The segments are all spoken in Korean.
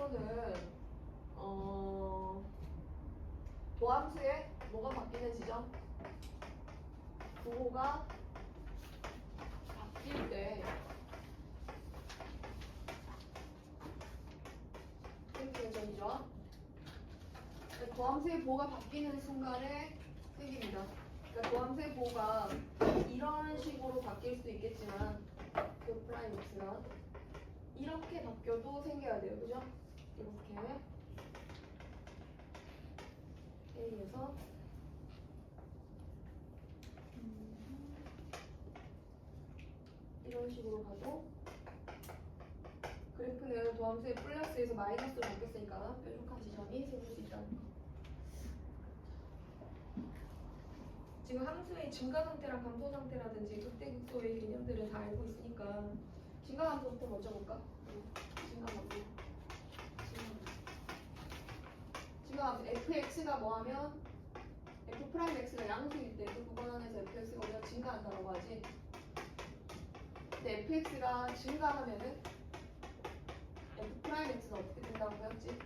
최대치수는 도함수에 뭐가 바뀌는 지점? 부호가 바뀔 때 생기는 점이죠. 도함수의 부호가 바뀌는 순간에 생깁니다. 그러니까 도함수의 부호가 이런 식으로 바뀔 수도 있겠지만 그 프라임 x가 이렇게 바뀌어도 생겨야 돼요. 그죠? 이렇게 A에서 이런 식으로 가도 그래프는 도함수의 플러스에서 마이너스로 바뀌었으니까 뾰족한 지점이 생길 수 있다는 거. 지금 함수의 증가 상태랑 감소 상태라든지 극대극소의 개념들을 다 알고 있으니까 증가 감소부터 먼저 볼까? 증가 감소. 증가 감소. fx가 뭐하면 f'x가 양수일 때 그 구간 안에서 fx가 우리가 증가한다고 하지. 근데 fx가 증가하면은 f'x는 어떻게 된다고 배웠지?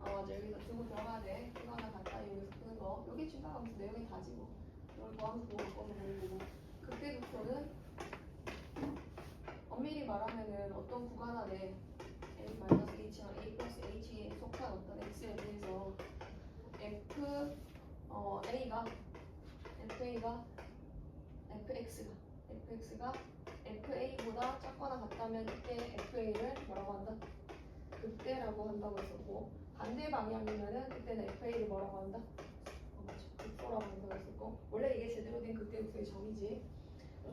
맞아. 여기서 두고 들어가야 돼. 이거 하나 간단히 여기서 푸는 거. 여기 증가 감소 내용이 다지 뭐. 이걸 더함수 보고 바꿔서 보는 거고. 극대극소는 엄밀히 말하면은 어떤 구간 안에 a-h랑 a 플러스 h에 속한 어떤 x에 대해서 fx가 fa보다 작거나 같다면 이때 fa를 뭐라고 한다? 극대라고 한다고 했었고, 반대 방향이면은 그때는 fa를 뭐라고 한다? 극소라고 한다고 했었고, 원래 이게 제대로 된 극대극소의 정의지.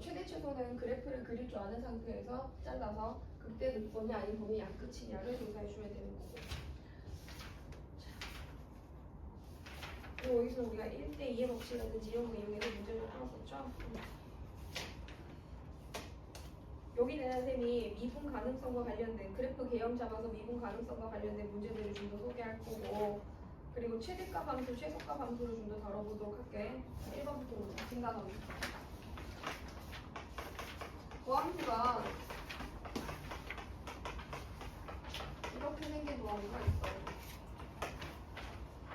최대 최소는 그래프를 그릴 줄 아는 상태에서 잘라서 극대극소냐 아니면 범위 양끝이냐를 조사해 주면 되는 거고. 그리고 여기서 우리가 1대2의 법칙이라든지 이런 거 이용해서 문제를 풀었었죠. 여기는 쌤이 미분 가능성과 관련된 그래프 개형 잡아서 미분 가능성과 관련된 문제들을 좀 더 소개할 거고, 그리고 최대값 함수, 최소값 함수를 좀 더 다뤄보도록 할게. 1번부터 보자. 증가함수. 도함수가 이렇게 생긴 도함수가 있어.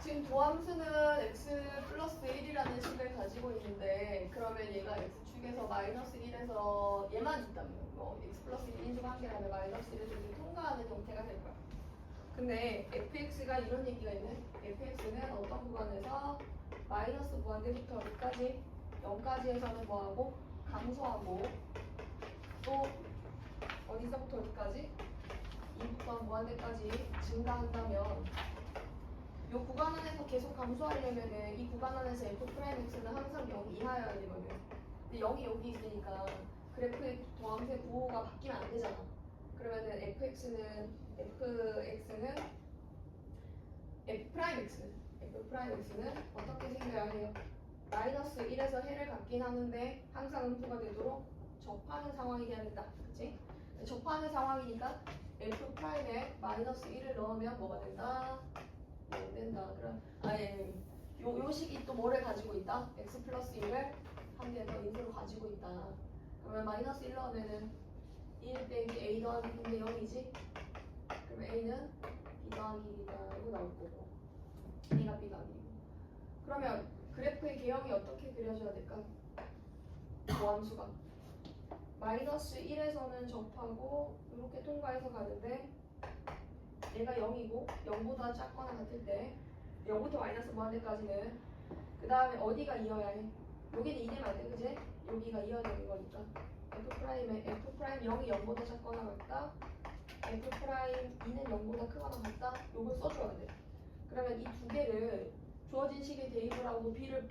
지금 도함수는 x 플러스 1이라는 식을 가지고 있는데, 그러면 얘가 x축에서 마이너스 1에서 얘만 있다면 x 플러스 1인 중 한 개라면 마이너스 1에서 이렇게 통과하는 형태가 될 거야. 근데 fx가 이런 얘기가 있네. fx는 어떤 구간에서 마이너스 무한대부터 어디까지? 0까지에서는 뭐하고? 감소하고, 또 어디서부터 어디까지? 2부터 무한대까지 증가한다면 이 구간 안에서 계속 감소하려면은 이 구간 안에서 f'x는 항상 0 이하여야 되거든. 근데 0이 여기 있으니까 그래프의 도함수의 부호가 바뀌면 안 되잖아. 그러면은 fx는 어떻게 생겨야 해요? 마이너스 1에서 해를 갖긴 하는데 항상 음수가 되도록 접하는 상황이 돼야 된다. 그치? 접하는 상황이니까 f'에 마이너스 1을 넣으면 뭐가 된다? 안 된다. 그럼 요 식이 또 뭐를 가지고 있다? x 플러스 1을 한 개 더 인수로 가지고 있다. 그러면 마이너스 1 넣으면은 1 빼기 a 더하기 b인데 0이지? 그러면 a는 b 더하기 1이다. 이거 나올 거고 a가 b 더하기 1이고. 그러면 그래프의 개형이 어떻게 그려져야 될까? 도함수가 마이너스 1에서는 접하고 이렇게 통과해서 가는데 얘가 0이고 0보다 작거나 같을 때 0부터 마이너스 무한대까지는 그 다음에 어디가 이어야 해? 여기는 2되면 안 돼, 그지? 여기가 이어야 되는 거니까 f' 0이 0보다 작거나 같다, f'2는 0보다 크거나 같다. 요걸 써줘야 돼. 그러면 이 두 개를 주어진 식에 대입을 하고 b를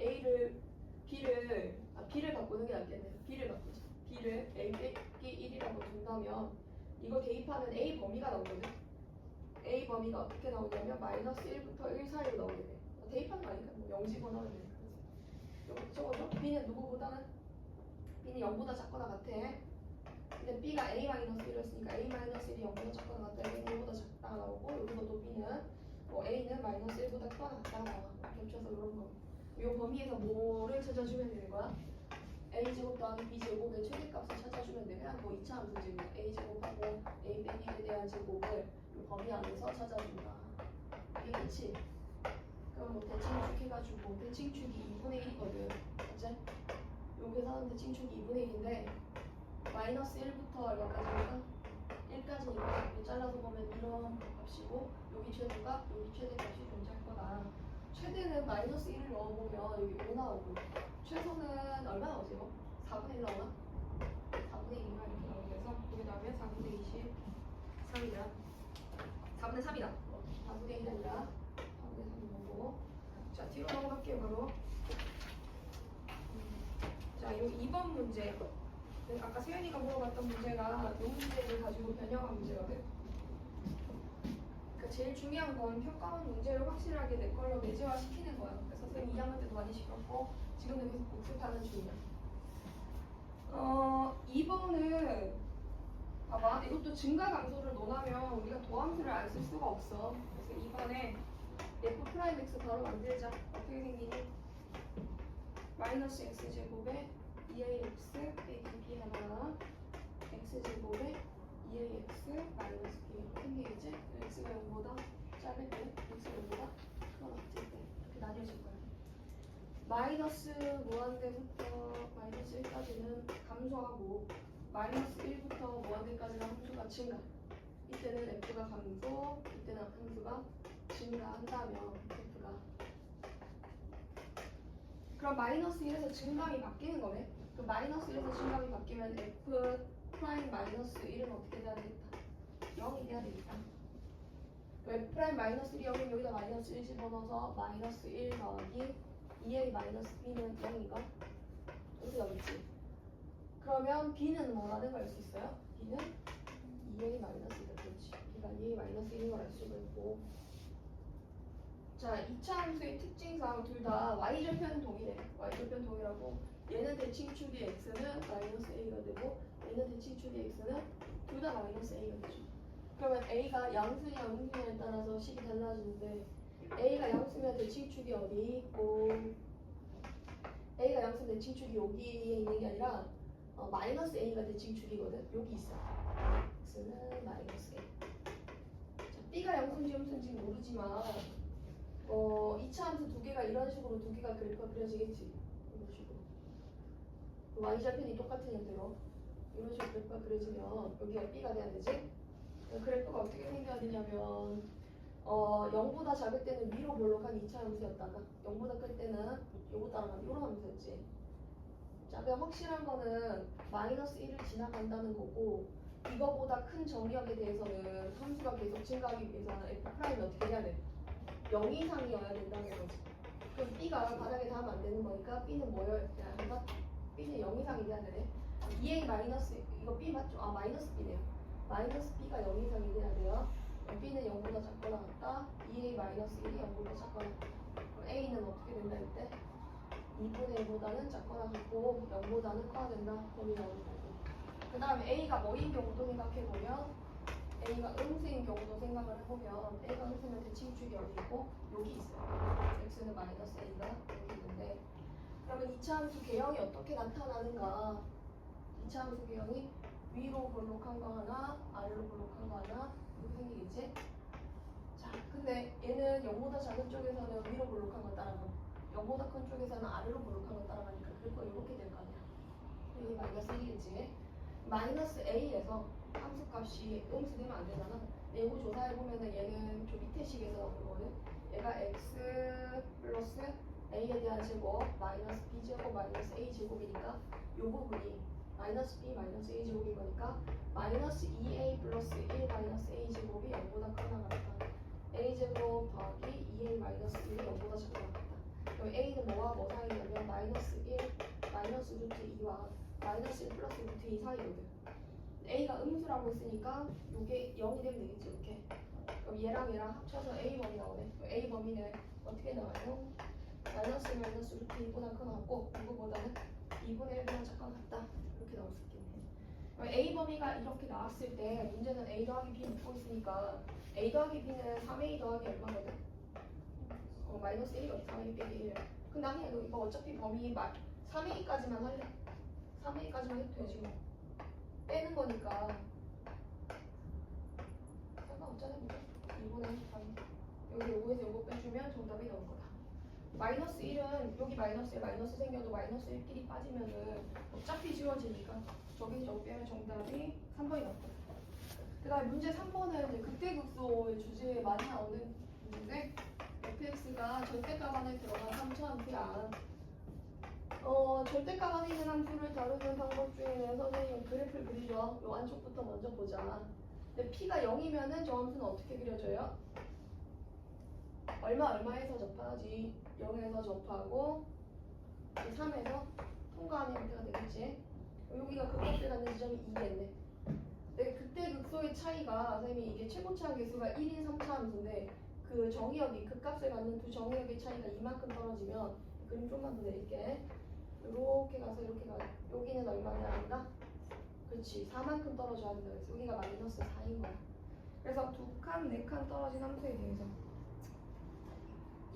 바꾸는 게 낫겠네. b를 바꾸자. b를 a 빼기 1이라고 둔다면 이거 대입하면 a 범위가 나오거든. a 범위가 어떻게 나오냐면 마이너스 1부터 1 사이로 나오게 돼. 대입하는 거 아니니까 뭐 0집어넣으면 하면 되니까. 여기 적어줘. b는 누구보다는? b는 0보다 작거나 같아. 근데 b가 a-1이었으니까 a-1이 0보다 작거나 같다. a는 1보다 작다가 나오고, 여기서도 b는 a는 마이너스 1보다 크거나 같다가 나와. 겹쳐서 이런 거. 이 범위에서 뭐를 찾아주면 되는 거야? a제곱 더하기 b제곱의 최대값을 찾아주면 되면 뭐 2차 함수지. a제곱하고 a A에 대한 제곱을 이 범위 안에서 찾아준다. 이게 그치? 그럼 뭐 대칭축 해가지고 대칭축이 2분의 1이거든. 맞지? 여기 사는 대칭축이 2분의 1인데 마이너스 1부터 얼마까지인가? 1까지니까 이렇게 잘라서 보면 이런 값이고 여기 최대값, 여기 최대값이 존재할 거다. 최대는 마이너스 1을 넣어보면 여기 5 나오고 최소는 얼마 나오세요? 4분의 1 나오나? 4분의 1인가 이렇게 나오고 해서 여기 나오면 4분의 23이다. 4분의 3이다. 4분의 1이 아니라 4분의 3이 나오고. 자, 뒤로 넘어갈게요. 바로 자, 요 2번 문제. 아까 세연이가 물어봤던 문제가 이 문제를 가지고 변형한 문제거든. 그러니까 제일 중요한 건 평가원 문제를 확실하게 내 걸로 내재화 시키는 거야. 그래서 선생님 2학년 때도 많이 시켰고 지금도 계속 복습하는 중이야. 2번은 봐봐. 이것도 증가 감소를 논하면 우리가 도함수를 안 쓸 수가 없어. 그래서 2번에 f 프라임 x 바로 만들자. 어떻게 생기니? 마이너스 x제곱에 2ax 빼기 b 하나 x제곱에 2ax 마이너스 b 생기겠지? x가 0보다 작을 때 x가 0보다 크거나 같을 때 이렇게 나뉘어질 거야. 마이너스 무한대부터 마이너스 1까지는 감소하고 마이너스 1부터 무한대까지는 함수가 증가. 이때는 f가 감소, 이때는 함수가 증가한다면 f가 그럼 마이너스 1에서 증감이 바뀌는 거네. 그럼 마이너스 1에서 증감이 바뀌면 f 프라임 마이너스 1은 어떻게 돼야 되겠다? 0이 돼야 되겠다. f 프라임 마이너스 1이 0이면 여기다 마이너스 1 집어넣어서 마이너스 1 더하기 2a 마이너스 b는 0인가? 여기 0이지. 그러면 b는 뭐라는 걸 알 수 있어요? b는 2a 마이너스 1. 그렇지. b가 2a 마이너스 1인 걸 알 수가 있고. 자, 2차 함수의 특징상 둘 다 y절편 동일해. y절편 동일하고 얘는 대칭축이 x는 마이너스 a가 되고 얘는 대칭축이 x는 둘 다 마이너스 a가 되죠. 그러면 a가 양수냐 음수냐에 따라서 식이 달라지는데 a가 양수면 대칭축이 어디 있고 a가 양수면 대칭축이 여기에 있는 게 아니라 마이너스 a가 대칭축이거든. 여기 있어. x는 마이너스 a. 자, b가 양수인지 음수인지 모르지만 2차 함수 두 개가 이런 식으로 두 개가 그래프가 그려지겠지. 이런 식으로. y좌편이 똑같은 형태로 이런 식으로 그래프가 그려지면 여기가 b가 돼야 되지. 그래프가 어떻게 생겨야 되냐면 0보다 작을 때는 위로 볼록한 2차 함수였다가 0보다 클 때는 요거 따라가는 이런 함수였지. 자, 그냥 확실한 거는 마이너스 1을 지나간다는 거고 이거보다 큰 정역에 대해서는 함수가 계속 증가하기 위해서는 f'이 어떻게 해야 돼? 0 이상이어야 된다는 거지. 그럼 b가 바닥에 닿으면 안 되는 거니까 b는 뭐여야 한다? b는 0 이상이 돼야 되네. 2a 마이너스 이거 b 맞죠? 아 마이너스 b네요. 마이너스 b가 0 이상이 돼야 돼요. b는 0보다 작거나 같다. 2a 마이너스 1이 0보다 작거나 같다. 그럼 a는 어떻게 된다 이때? 2분의 1보다는 작거나 같고 0보다는 커야 된다. 범위 나오는 거고. 그 다음에 a가 뭐인 경우도 생각해보면 a가 음수인 경우도 생각을 해보면 a가 음수면 대칭축이 어디 있고 여기 있어요. x는 마이너스 a가 여기 있는데 그러면 2차 함수 개형이 어떻게 나타나는가? 2차 함수 개형이 위로 볼록한 거 하나, 아래로 볼록한 거 하나 이렇게 생기겠지? 자, 근데 얘는 0보다 작은 쪽에서는 위로 볼록한 거 따라가고 0보다 큰 쪽에서는 아래로 볼록한 거 따라가니까 그래프가 이렇게 될 거 아니야. 여기 마이너스 1이겠지? 마이너스 a에서 함수값이 음수되면 안 되잖아. 내부 조사해보면은 얘는 저 밑에 식에서 나오는 거거든. 얘가 x 플러스 a에 대한 제곱 마이너스 b 제곱 마이너스 a 제곱이니까 요 부분이 마이너스 b 마이너스 a 제곱인 거니까 마이너스 2a 플러스 1 마이너스 a 제곱이 0보다 크거나 같다. a 제곱 더하기 2a 마이너스 1이 0보다 작거나 같다. 그럼 a는 뭐와 뭐 사이냐면 마이너스 1 마이너스 루트 2와 마이너스 1 플러스 루트 2 사이거든. a가 음수라고 했으니까 이게 0이 되면 되겠지. 이렇게. 그럼 얘랑 얘랑 합쳐서 a 범위 나오네. a 범위는 어떻게 나와요? 마이너스 마이너스 루트 2보다 크거나 같고 이거보다는 2분의 1보다 작거나 같다. 이렇게 나올 수 있겠네. 그럼 a 범위가 이렇게 나왔을 때 문제는 a 더하기 b 묻고 있으니까 a 더하기 b는 3a 더하기 얼마거든? 마이너스 1이거든. 3a 빼기 1. 근데 아니 이거 어차피 범위 3a까지만 할래. 3a까지만 해도 되지 뭐. 빼는 거니까 정답이 나올 거다. 마이너스 1은 여기 마이너스에 마이너스 생겨도 마이너스 1끼리 빠지면은 어차피 지워지니까 저기 저거 빼면 정답이 3번이 나올 거다. 그 다음에 문제 3번은 이제 극대극소의 주제에 많이 나오는 문제인데 fx가 절대값 안에 들어간 3차함수야. 절대값 안에 있는 함수를 다루는 방법 중에는 선생님은 그래프를 그리죠. 요 안쪽부터 먼저 보자. 근데 p가 0이면은 저 함수는 어떻게 그려져요? 얼마에서 접하지? 0에서 접하고 3에서 통과하는 형태가 되겠지. 여기가 극값을 갖는 지점이 2겠네. 근데 그때 극소의 차이가 선생님이 이게 최고차 계수가 1인 3차 함수인데 그 정의역이 극값을 갖는 두 정의역의 차이가 이만큼 떨어지면 그림 좀만 더 내릴게. 이렇게 가서 이렇게 가. 여기는 얼마냐 한다? 그렇지. 4만큼 떨어져야 된다. 그래서 여기가 마이너스 4인 거야. 그래서 2칸, 4칸 떨어진 함수에 대해서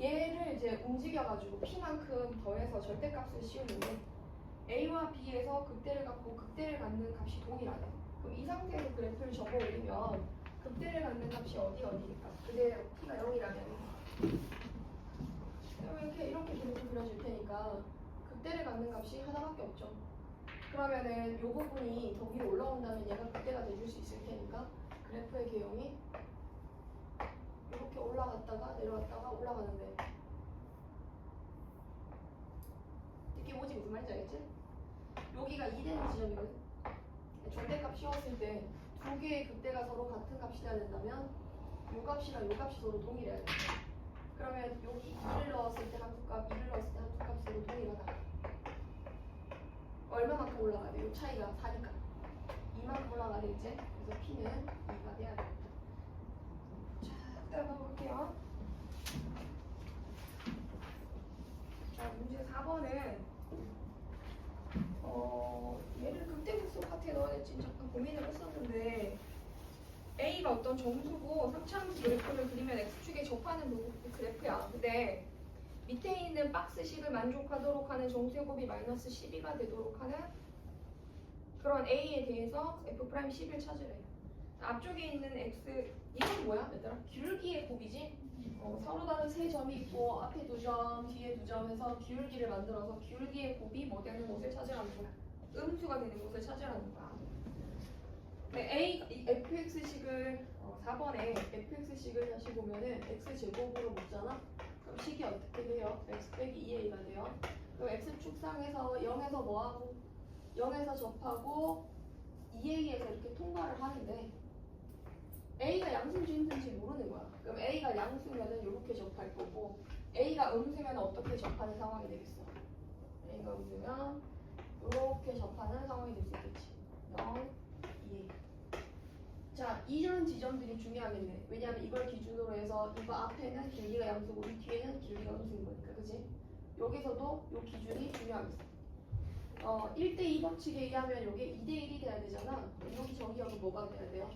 얘를 이제 움직여가지고 p만큼 더해서 절대값을 씌우는데 a와 b에서 극대를 갖고 극대를 갖는 값이 동일하네. 그럼 이 상태에서 그래프를 접어 올리면 극대를 갖는 값이 어디일까? 그대로 p가 0이라면 이렇게 그래프 그려줄 테니까 극대를 갖는 값이 하나밖에 없죠. 그러면은 요 부분이 더 위로 올라온다면 얘가 극대가 돼줄 수 있을 테니까 그래프의 개형이 이렇게 올라갔다가 내려왔다가 올라가는데 느낌 오지? 무슨 말인지 알겠지? 여기가 2 되는 지점이거든. 절대값 씌웠을 때 두 개의 극대가 서로 같은 값이 돼야 된다면 요 값이랑 요 값이 서로 동일해야 돼. 그러면 여기 2를 넣었을 때 함수값, 2를 넣었을 때 함수값이 서로 동일하다. 얼마만큼 올라가야 돼? 요 차이가 4니까 2만큼 올라가야 되겠지? 그래서 p는 2가 돼야 돼. 자, 일단 볼게요. 자, 문제 4번은 얘를 극대극소 파트에 넣어야 될지 잠깐 고민을 했었는데 A가 어떤 정수고 3차함수 그래프를 그리면 X축에 접하는 그래프야. 근데 밑에 있는 박스식을 만족하도록 하는 정수의 곱이 마이너스 12가 되도록 하는 그런 A에 대해서 F'10을 찾으래요. 앞쪽에 있는 X, 이건 뭐야? 얘들아? 기울기의 곱이지? 서로 다른 세 점이 있고 앞에 2점, 뒤에 2점 해서 기울기를 만들어서 기울기의 곱이 뭐 되는 곳을 찾으라는 거야. 음수가 되는 곳을 찾으라는 거야. 네, fx식을 4번에 fx식을 다시 보면은 x제곱으로 묶잖아? 그럼 식이 어떻게 돼요? x 빼기 2a가 돼요. 그럼 x축상에서 0에서 뭐하고 0에서 접하고 2a에서 이렇게 통과를 하는데 a가 양수인지 음수인지 모르는 거야. 그럼 a가 양수면은 이렇게 접할 거고 a가 음수면 어떻게 접하는 상황이 되겠어? a가 음수면 이렇게 접하는 상황이 될 수 있겠지. 0, 2. 자, 이런 지점들이 중요하겠네. 왜냐하면 이걸 기준으로 해서 이거 앞에는 길이가 양수고 이 뒤에는 길이가 음수인 거니까, 그치? 여기서도 이 기준이 중요하겠어. 1대2 법칙에 의하면 이게 2대1이 돼야 되잖아. 여기 정의역은 뭐가 돼야 돼요?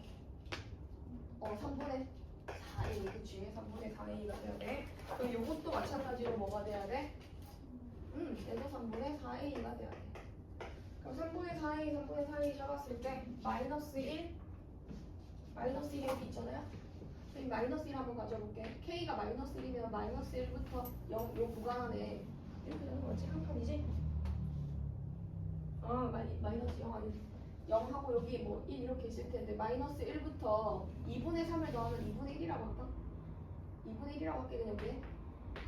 3분의 4a, 그치? 3분의 4a가 돼야 돼. 그럼 이것도 마찬가지로 뭐가 돼야 돼? 얘도 3분의 4a가 돼야 돼. 그럼 3분의 4a, 3분의 4a 잡았을 때 마이너스 1, 마이너스 1이 여기 있잖아요? 그럼 마이너스 1 한번 가져볼게. k가 마이너스 1이면 마이너스 1부터 0, 요 구간 안에 이렇게 되는 거지? 한 칸이지? 마이너스 0 아니지? 0하고 여기 뭐 1 이렇게 있을 텐데 마이너스 1부터 2분의 3을 더하면 2분의 1이라고 할까? 2분의 1이라고 할게 그냥 우리.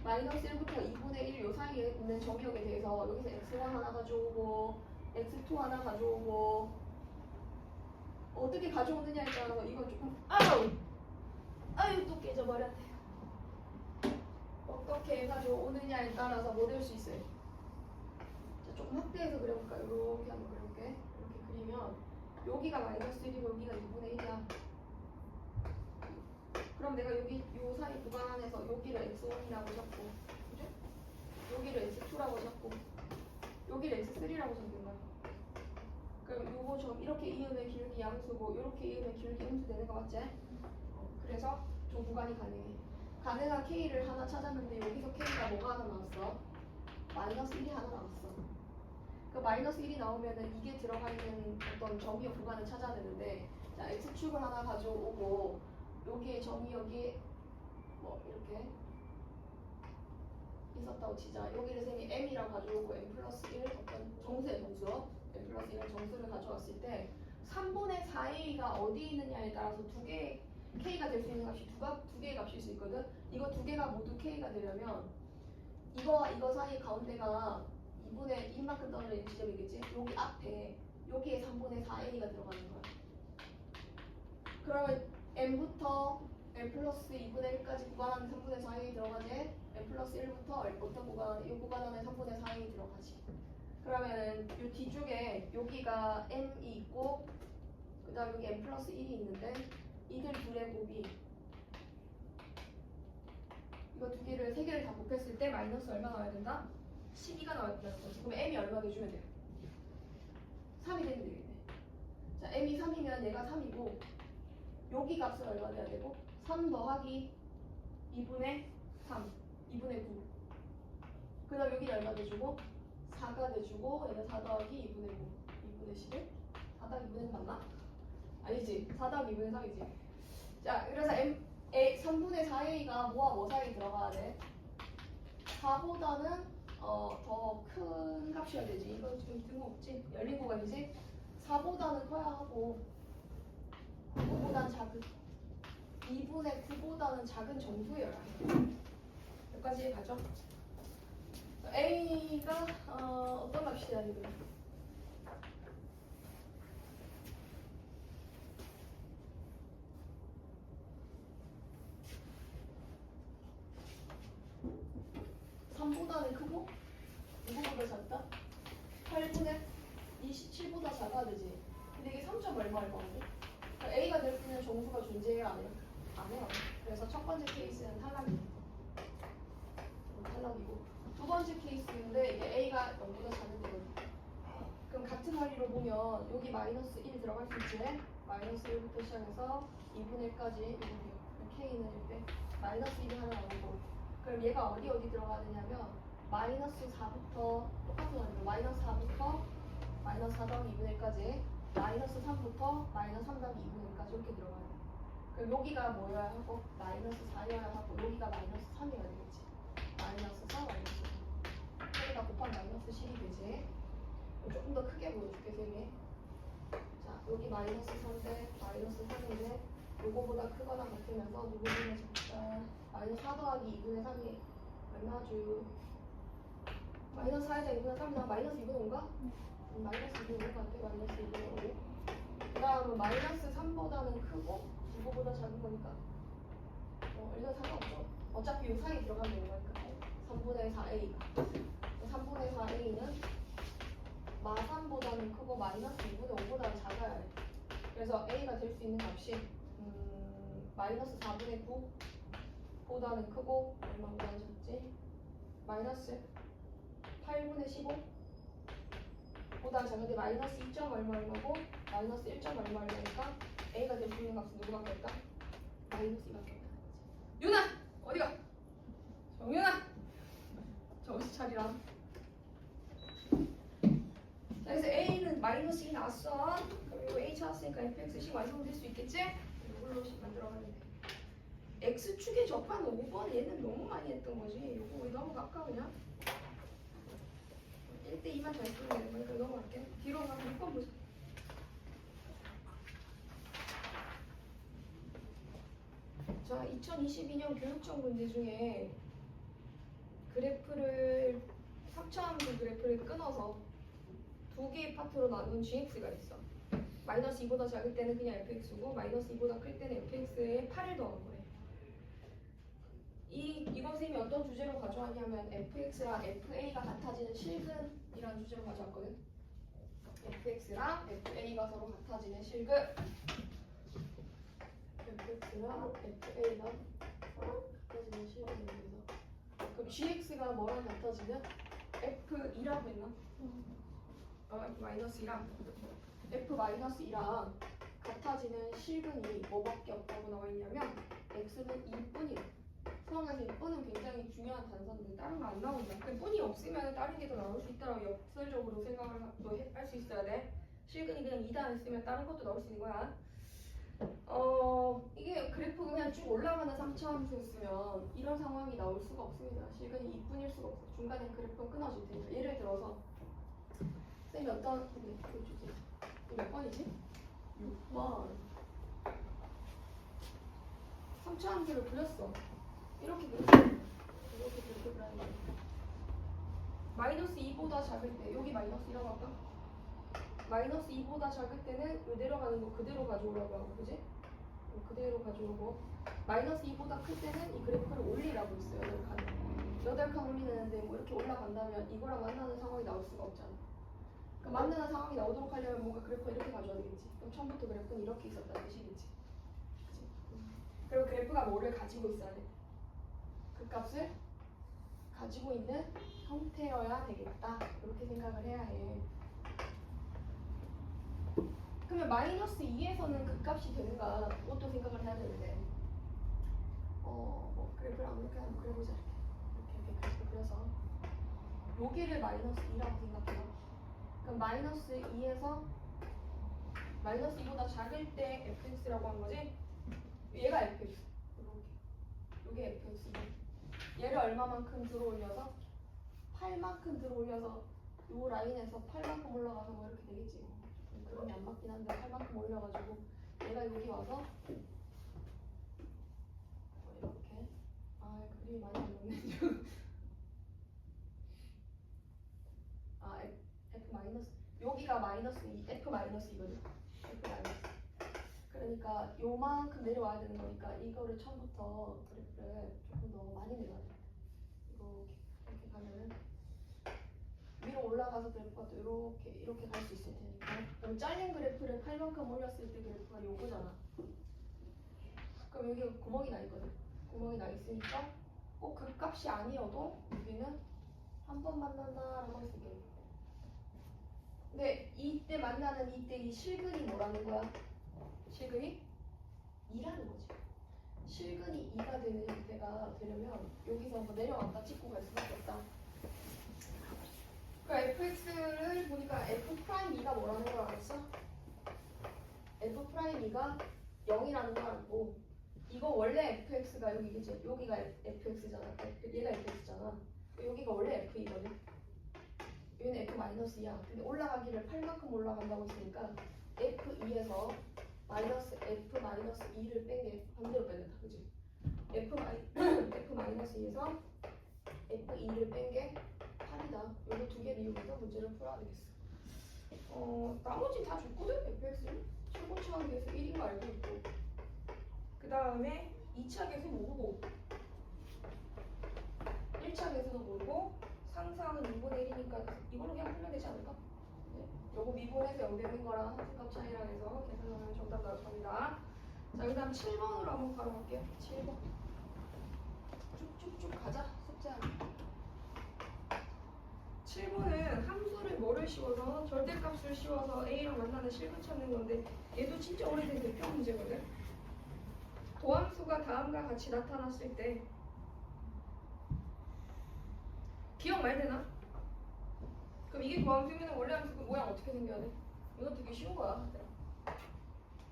마이너스 1부터 2분의 1 요 사이에 있는 정의역에 대해서 여기서 x1 하나 가져오고 x2 하나 가져오고 어떻게 가져오느냐에 따라서 이건 조금 아유 또 깨져버렸네. 어떻게 가져오느냐에 따라서 뭐 될 수 있어요? 자, 조금 확대해서 그려볼까? 이렇게 한번 그려볼게. 이렇게 그리면 여기가 마이너스 1이고 여기가 2분의 1이야. 그럼 내가 여기 요 사이 구간 안에서 여기를 x1이라고 잡고 그죠? 여기를 x2라고 잡고 여기를 x3라고 잡는 거야. 그럼 요거 좀 이렇게 이으면 기울기 양수고 이렇게 이으면 기울기 음수 되는 거 맞지? 그래서 저 구간이 가능해. 가능한 k를 하나 찾았는데 여기서 k가 뭐가 하나 나왔어? 마이너스 1이 하나 나왔어. 그 마이너스 1이 나오면은 이게 들어가 있는 어떤 정의역 구간을 찾아야 되는데 자 x축을 하나 가져오고 여기에 정의역이 뭐 이렇게 있었다고 치자. 여기를 쌤이 m이라고 가져오고 m 플러스 1 어떤 정수의 정수 m 플러스 1 정수를 가져왔을 때 3분의 4a가 어디 있느냐에 따라서 두 개의 k가 될 수 있는 값이 두 개의 값일 수 있거든. 이거 두 개가 모두 k가 되려면 이거와 이거 사이 가운데가 2분의 1만큼 떨어지는 지점이겠지? 여기 앞에 여기에 3분의 4a가 들어가는 거야. 그러면 m부터 m 플러스 2분의 1까지 구간하는 3분의 4a 들어가지? m 플러스 1부터 어떤 구간, 이 구간하는 3분의 4a 들어가지. 그러면은 이 뒤쪽에 여기가 m이 있고 그 다음 여기 m 플러스 1이 있는데 이들 둘의 곱이 이거 두 개를 세 개를 다 곱했을 때 마이너스 얼마 나와야 된다? 12가 나와야 된다는 거지. 그럼 m이 얼마 돼주면 돼요? 3이 되면 되겠네. 자, m이 3이면 얘가 3이고 여기 값은 얼마 돼야 되고 3 더하기 2분의 3 2분의 9 그 다음 여기는 얼마 돼주고 4가 돼주고 얘가 4 더하기 2분의 9 2분의 11 4 더하기 2분의 1 맞나? 아니지 4 더하기 2분의 3이지. 자 그래서 3분의 4a가 뭐와 뭐 사이에 들어가야 돼? 4보다는 더 큰 값이어야 되지. 이건 좀 뜬금없지? 열린 구간이지? 4보다는 커야 하고 9보다는 작은 2분의 9보다는 작은 정수여야 해. 여기까지 가죠. A가 어떤 값이 돼야 되거든? 보다는 크고 이거보다 작다? 8분의 27보다 작아야 되지. 근데 이게 3점 얼마 얼마인데? 그러니까 A가 될 수 있는 정수가 존재해요? 안 해요? 안 해요. 그래서 첫 번째 케이스는 탈락이에요. 탈락이고 두 번째 케이스인데 이게 A가 0보다 작은 거거든. 그럼 같은 원리로 보면 여기 마이너스 1 들어갈 수 있지? 마이너스 1부터 시작해서 2분의 1까지 이렇게 K는 이렇게 마이너스 1이 하나 나오고 그럼 얘가 어디 들어가야 되냐면 마이너스 4부터 똑같은 원리로 마이너스 4부터 마이너스 4 더하기 2분의 1까지 마이너스 3부터 마이너스 3 더하기 2분의 1까지 이렇게 들어가요. 그럼 여기가 뭐여야 하고 마이너스 4여야 하고 여기가 마이너스 3이어야 되겠지. 마이너스 4 마이너스 3 여기다 곱하면 마이너스 10이 되지. 조금 더 크게 보여줄게 쌤이. 자 여기 마이너스 3대 마이너스 3인데 요거보다 크거나 같으면서 누구보다 작다. 마이너스 4 더하기 2분의 3이 얼마죠? 마이너스 4에다 2분의 3이나 마이너스 2분의 5인가? 마이너스 2분의 5 같아. 마이너스 2분의 5. 그 다음은 마이너스 3보다는 크고 이거보다 작은 거니까 일단 상관없죠. 어차피 요 사이 들어가면 되는 거니까 3분의 4a가 3분의 4a는 마3보다는 크고 마이너스 2분의 5보다는 작아야 해. 그래서 a가 될 수 있는 값이 마이너스 4분의 9보다는 크고 얼마보다는 작지? 마이너스 8분의 15 보다 작은데 마이너스 2점 얼마고 마이너스 1점 얼마니까 A가 될 수 있는 값은 누구밖에 없다? 마이너스 2밖에 없다는 거지. 유나! 어디가? 정윤아! 정신 차리라. 자 그래서 A는 마이너스 2 나왔어. 그럼 이거 A 찾았으니까 fx식 완성될 수 있겠지? 이걸로 만들어가면 돼. X축에 접한 5번 얘는 너무 많이 했던 거지. 이거 왜 너무 가까우냐? 1대2만 잘 쓰면 되는 거니까 넘어갈게. 뒤로 가서 6번 보자. 자, 2022년 교육청 문제 중에 그래프를 3차함수 그래프를 끊어서 두 개의 파트로 나눈 gx가 있어. 마이너스 2보다 작을 때는 그냥 fx고 마이너스 2보다 클 때는 fx에 8을 더한 거래. 이거 쌤이 어떤 주제로 가져왔냐면 fx랑 fa가 같아지는 실근이라는 주제로 가져왔거든. fx랑 fa가 서로 같아지는 실근. fx랑 fa가 같아지는 실근입니다. 그럼 gx가 뭐랑 같아지면 f2라고 했나? f-2랑 f-2랑 같아지는 실근이 뭐밖에 없다고 나와 있냐면 x는 2뿐이야. 수학에서 이 뿐은 굉장히 중요한 단서인데 다른 거 안 나온다. 그 뿐이 없으면 다른 게 더 나올 수 있다고 역설적으로 생각을 할 수 있어야 돼. 실근이 그냥 2다 있으면 다른 것도 나올 수 있는 거야. 이게 그래프가 그냥 쭉 올라가는 만나는 3차 함수였으면 이런 상황이 나올 수가 없습니다. 실근이 2분일 수가 없어. 중간에 그래프가 끊어질 테니까. 예를 들어서 쌤이 어떤 보여주지? 몇 번이지? 6번 3차 함수를 그렸어. 이렇게 그렸어. 이렇게 그리는 거야. 마이너스 2보다 작을 때 여기 마이너스 1라고 할까? 마이너스 2보다 작을 때는 그대로 가는 거 그대로 가져오라고 하고, 그지? 그대로 가져오고, 마이너스 2보다 클 때는 이 그래프를 올리라고 했어요. 8칸. 8칸 올리는데 뭐 이렇게 올라간다면 이거랑 만나는 상황이 나올 수가 없잖아. 그러니까 만나는 상황이 나오도록 하려면 뭔가 그래프를 이렇게 가져야 되겠지. 그럼 처음부터 그래프는 이렇게 있었다는 뜻이겠지. 그치? 그리고 그래프가 뭐를 가지고 있어야 돼? 그 값을 가지고 있는 형태여야 되겠다. 이렇게 생각을 해야 해. 그러면 마이너스 2에서는 그 값이 되는가? 그것도 생각을 해야 되는데, 뭐 그래프를 아무렇게 한번 그려보자. 이렇게 그래프 그려서 여기를 마이너스 2라고 생각해요. 그럼 마이너스 2에서 마이너스 2보다 작을 때 fx라고 한 거지? 얘가 fx. 이게 fx고, 얘를 얼마만큼 들어올려서 8만큼 들어올려서 요 라인에서 8만큼 올라가서 뭐 이렇게 되겠지. 그림이 안 맞긴 한데 8만큼 올려가지고 얘가 여기 와서 이렇게, 그림이 많이 안 맞네 지금. F 마이너스, 여기가 마이너스 2, F 마이너스이거든. F 마이너스. 그러니까 요만큼 내려와야 되는 거니까 이거를 처음부터 그래프를 조금 더 많이 내려야 돼. 이렇게 가면은 위로 올라가서 그래프가 또 이렇게 갈 수 있을 테니까. 그럼 잘린 그래프를 8만큼 올렸을 때 그래프가 요거잖아. 그럼 여기 구멍이 나 있거든. 구멍이 나 있으니까 꼭 그 값이 아니어도 여기는 한 번 만난다라고 할 수 있겠네. 근데 이때 만나는 이때 이 실근이 뭐라는 거야? 실근이 2라는 거지. 실근이 2가 되는 때가 되려면 여기서 뭐 내려왔다 찍고 갈 수밖에 없다. 그러니까 fx를 보니까 f'2가 뭐라는 걸 알았어? f'2가 0이라는 걸 알고, 이거 원래 fx가 여기겠지. 여기가 fx잖아. 얘가 fx잖아. 여기가 원래 f이거든. 얘는 f-2야. 근데 올라가기를 8만큼 올라간다고 했으니까 f2에서 마이너스 f-2를 뺀 게 반대로 빼낸다. 그치? f-2에서 f2를 뺀 게 8이다. 여기 두 개를 이용해서 문제를 풀어야 되겠어. 나머지 다 줬거든. fx를 최고차 계수 1인 거 알고 있고, 그 다음에 2차 계수 모르고, 1차 계수도 모르고, 상수항은 2분의 1이니까 이걸로 그냥 풀면 되지 않을까? 네. 요거 미분해서 0 되는 거랑 함수값 차이랑 해서 계산하면 정답 나올 겁니다. 자, 그 다음 7번으로 한번 바로 갈게요. 7번. 쭉쭉쭉 가자. 숙제하기. 7번은 함수를 뭐를 씌워서 절대값을 씌워서 A랑 만나는 실근 찾는 건데, 얘도 진짜 오래된 대표 문제거든. 도함수가 다음과 같이 나타났을 때 기억 많이 되나? 그럼 이게 도함수면 원래 함수 그 모양 어떻게 생겨야 돼? 이거 되게 쉬운 거야.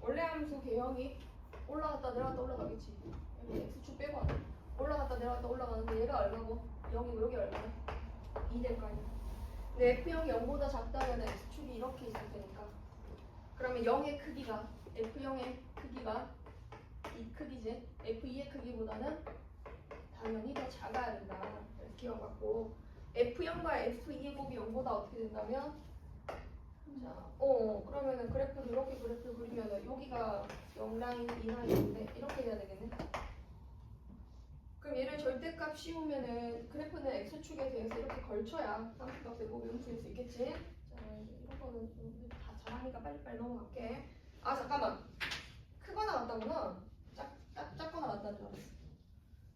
원래 함수 개형이 올라갔다 내려갔다 올라가겠지. 여기 x축 빼고 하네. 올라갔다 내려갔다 올라가는데 얘가 얼마고? 0이고 여기 얼마야? 2 될 거 아니야. 근데 f형이 0보다 작다면 x축이 이렇게 있을 테니까, 그러면 0의 크기가, f형의 크기가 이 크기지. f2의 크기보다는 당연히 더 작아야 된다. 그래서 기억받고, F0과 F2의 곱이 0보다 어떻게 된다면, 자, 그러면은 그래프를 이렇게 그래프를 그리면은 여기가 0라인, 2라인인데 이렇게 돼야 되겠네. 그럼 얘를 절대값 씌우면은 그래프는 x축에 대해서 이렇게 걸쳐야 함수값의 곱이 음수일 수 있겠지. 자, 이런 거는 다 잘하니까 빨리빨리 넘어갈게. 잠깐만. 크거나 같다구나. 작거나 같다는 줄 알았어.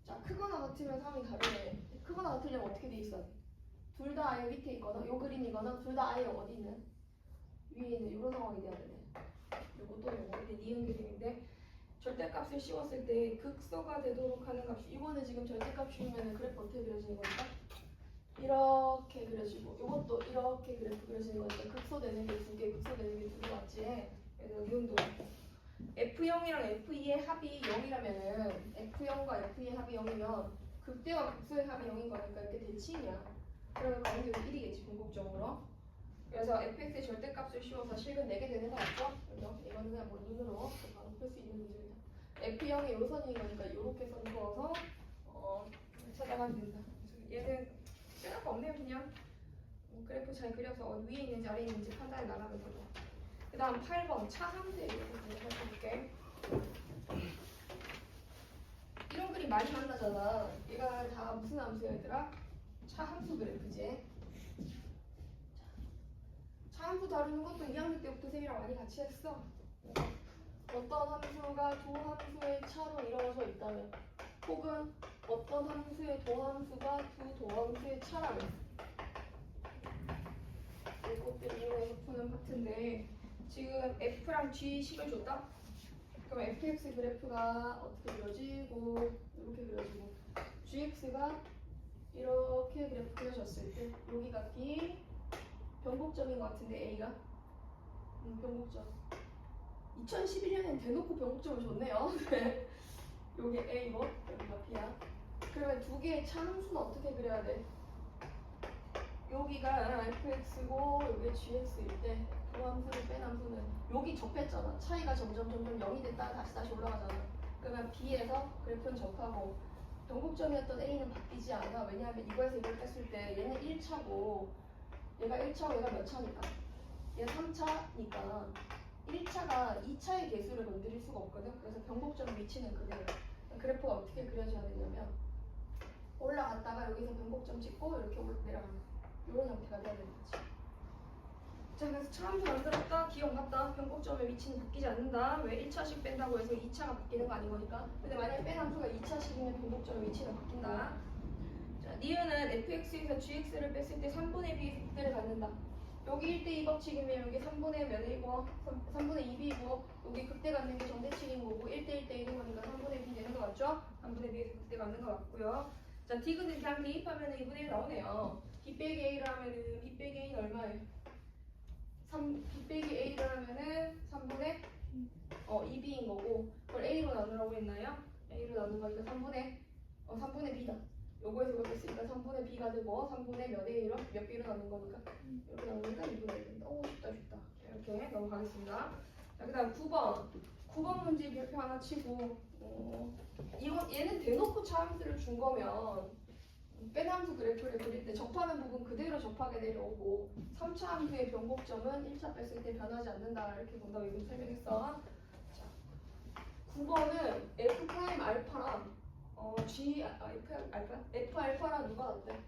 자, 크거나 같으면 상황이 다르네. 크거나 같으려면 어떻게 돼 있어? 둘 다 아예 밑에 있거나 요 그림이거나 둘 다 아예 어디 있는? 위에 있는 이런 상황이 돼야 되네. 요것도 이렇게 니은 그림인데, 절대값을 씌웠을 때 극소가 되도록 하는 값이, 이거는 지금 절대값 씌우면 그래프 어떻게 그려지는 거니까? 이렇게 그려지고, 이것도 이렇게 그래프 그려지는 거니까 극소되는 게 두 개, 극소되는 게 두 개 맞지? 그래서 니은도 F0이랑 F2의 합이 0이라면은 F0과 F2의 합이 0이면 극대와 극소의 합이 0인 거니까 이렇게 대칭이야. 그러면 가운데가 1이겠지 궁극적으로. 그래서 fx의 절대값을 씌워서 실근 내게 되는 거 맞죠? 그죠? 이거는 그냥 뭐 눈으로 바로 풀 수 있는 문제입니다. F0의 요선인 거니까 이렇게 선 그어서 찾아가면 된다. 얘는 쓸데가 없네요. 그냥 그래프 잘 그려서 위에 있는지 아래에 있는지 판단해 나가면 되고. 그 다음 8번 차 함수에 대해서 살펴볼게. 이런 그림 많이 만나잖아. 얘가 다 무슨 함수야 얘들아? 차 함수 그래프지. 차 함수 다루는 것도 2학년 때부터 쌤이랑 많이 같이 했어. 어떤 함수가 도함수의 차로 이루어져 있다면 혹은 어떤 함수의 도함수가 두 도함수의 차라면 이것들 이용해서 푸는 파트인데 지금 F랑 G 식을 줬다? 그럼 fx 그래프가 어떻게 그려지고 이렇게 그려지고 gx가 이렇게 그래프 그려졌을 때 여기가 B 변곡점인 것 같은데 A가 변곡점 2011년엔 대놓고 변곡점을 줬네요. 여기 A고 여기가 B야. 그러면 두 개의 차함수는 어떻게 그려야 돼? 여기가 fx고 여기 gx일 때 두 함수를 뺀 함수는 여기 접했잖아. 차이가 점점 0이 됐다가 다시 올라가잖아. 그러면 B에서 그래프는 접하고 변곡점이었던 A는 바뀌지 않아. 왜냐하면 이거에서 이걸 뺐을 때 얘는 1차고 얘가 1차고 얘가 몇 차니까? 얘가 3차니까 1차가 2차의 개수를 건드릴 수가 없거든. 그래서 변곡점 위치는 그대로. 그래프가 어떻게 그려져야 되냐면 올라갔다가 여기서 변곡점 찍고 이렇게 내려가는 이런 형태가 돼야 되는 거지. 자, 그래서 차함수 만들었다. 기억났다. 변곡점의 위치는 바뀌지 않는다. 왜 1차씩 뺀다고 해서 2차가 바뀌는 거 아닌 거니까. 근데 만약에 뺀 함수가 2차씩이면 변곡점의 위치는 바뀐다. 자, 니은은 fx에서 gx를 뺐을 때 3분의 b의 극대를 갖는다. 여기 1대2 법칙이면 여기 3분의 몇 이고 3분의 2b이고 여기 극대 갖는 게 정대칭인 거고 1대1대1인 거니까 3분의 b 되는 거 맞죠? 3분의 b에서 극대 갖는 거 맞고요. 자, 디귿은 그냥 대입하면 2분의 1 나오네요. b 빼기 a를 하면은 b 빼기 a는 얼마예요? b 빼기 a를 하면은 3분의 2b인 거고 그걸 a로 나누라고 했나요? a로 나눈 거니까 3분의 b다. 요거에서 이거 뺐으니까 3분의 b가 되고 3분의 몇 a로 몇 b로 나눈 거니까 이렇게 나누니까 2분의 1 된다. 오 쉽다. 이렇게 넘어가겠습니다. 자, 그 다음 9번 문제 별표 하나 치고 얘는 대놓고 차함수를 준 거면 빼함수 그래프를 그릴 때 접하는 부분 그대로 접하게 내려오고 3차 함수의 변곡점은 1차 뺐을 때 변하지 않는다 이렇게 본다고 이거 설명했어. 자, 9번은 f 프라임 알파랑 f 알파랑 누가 어때?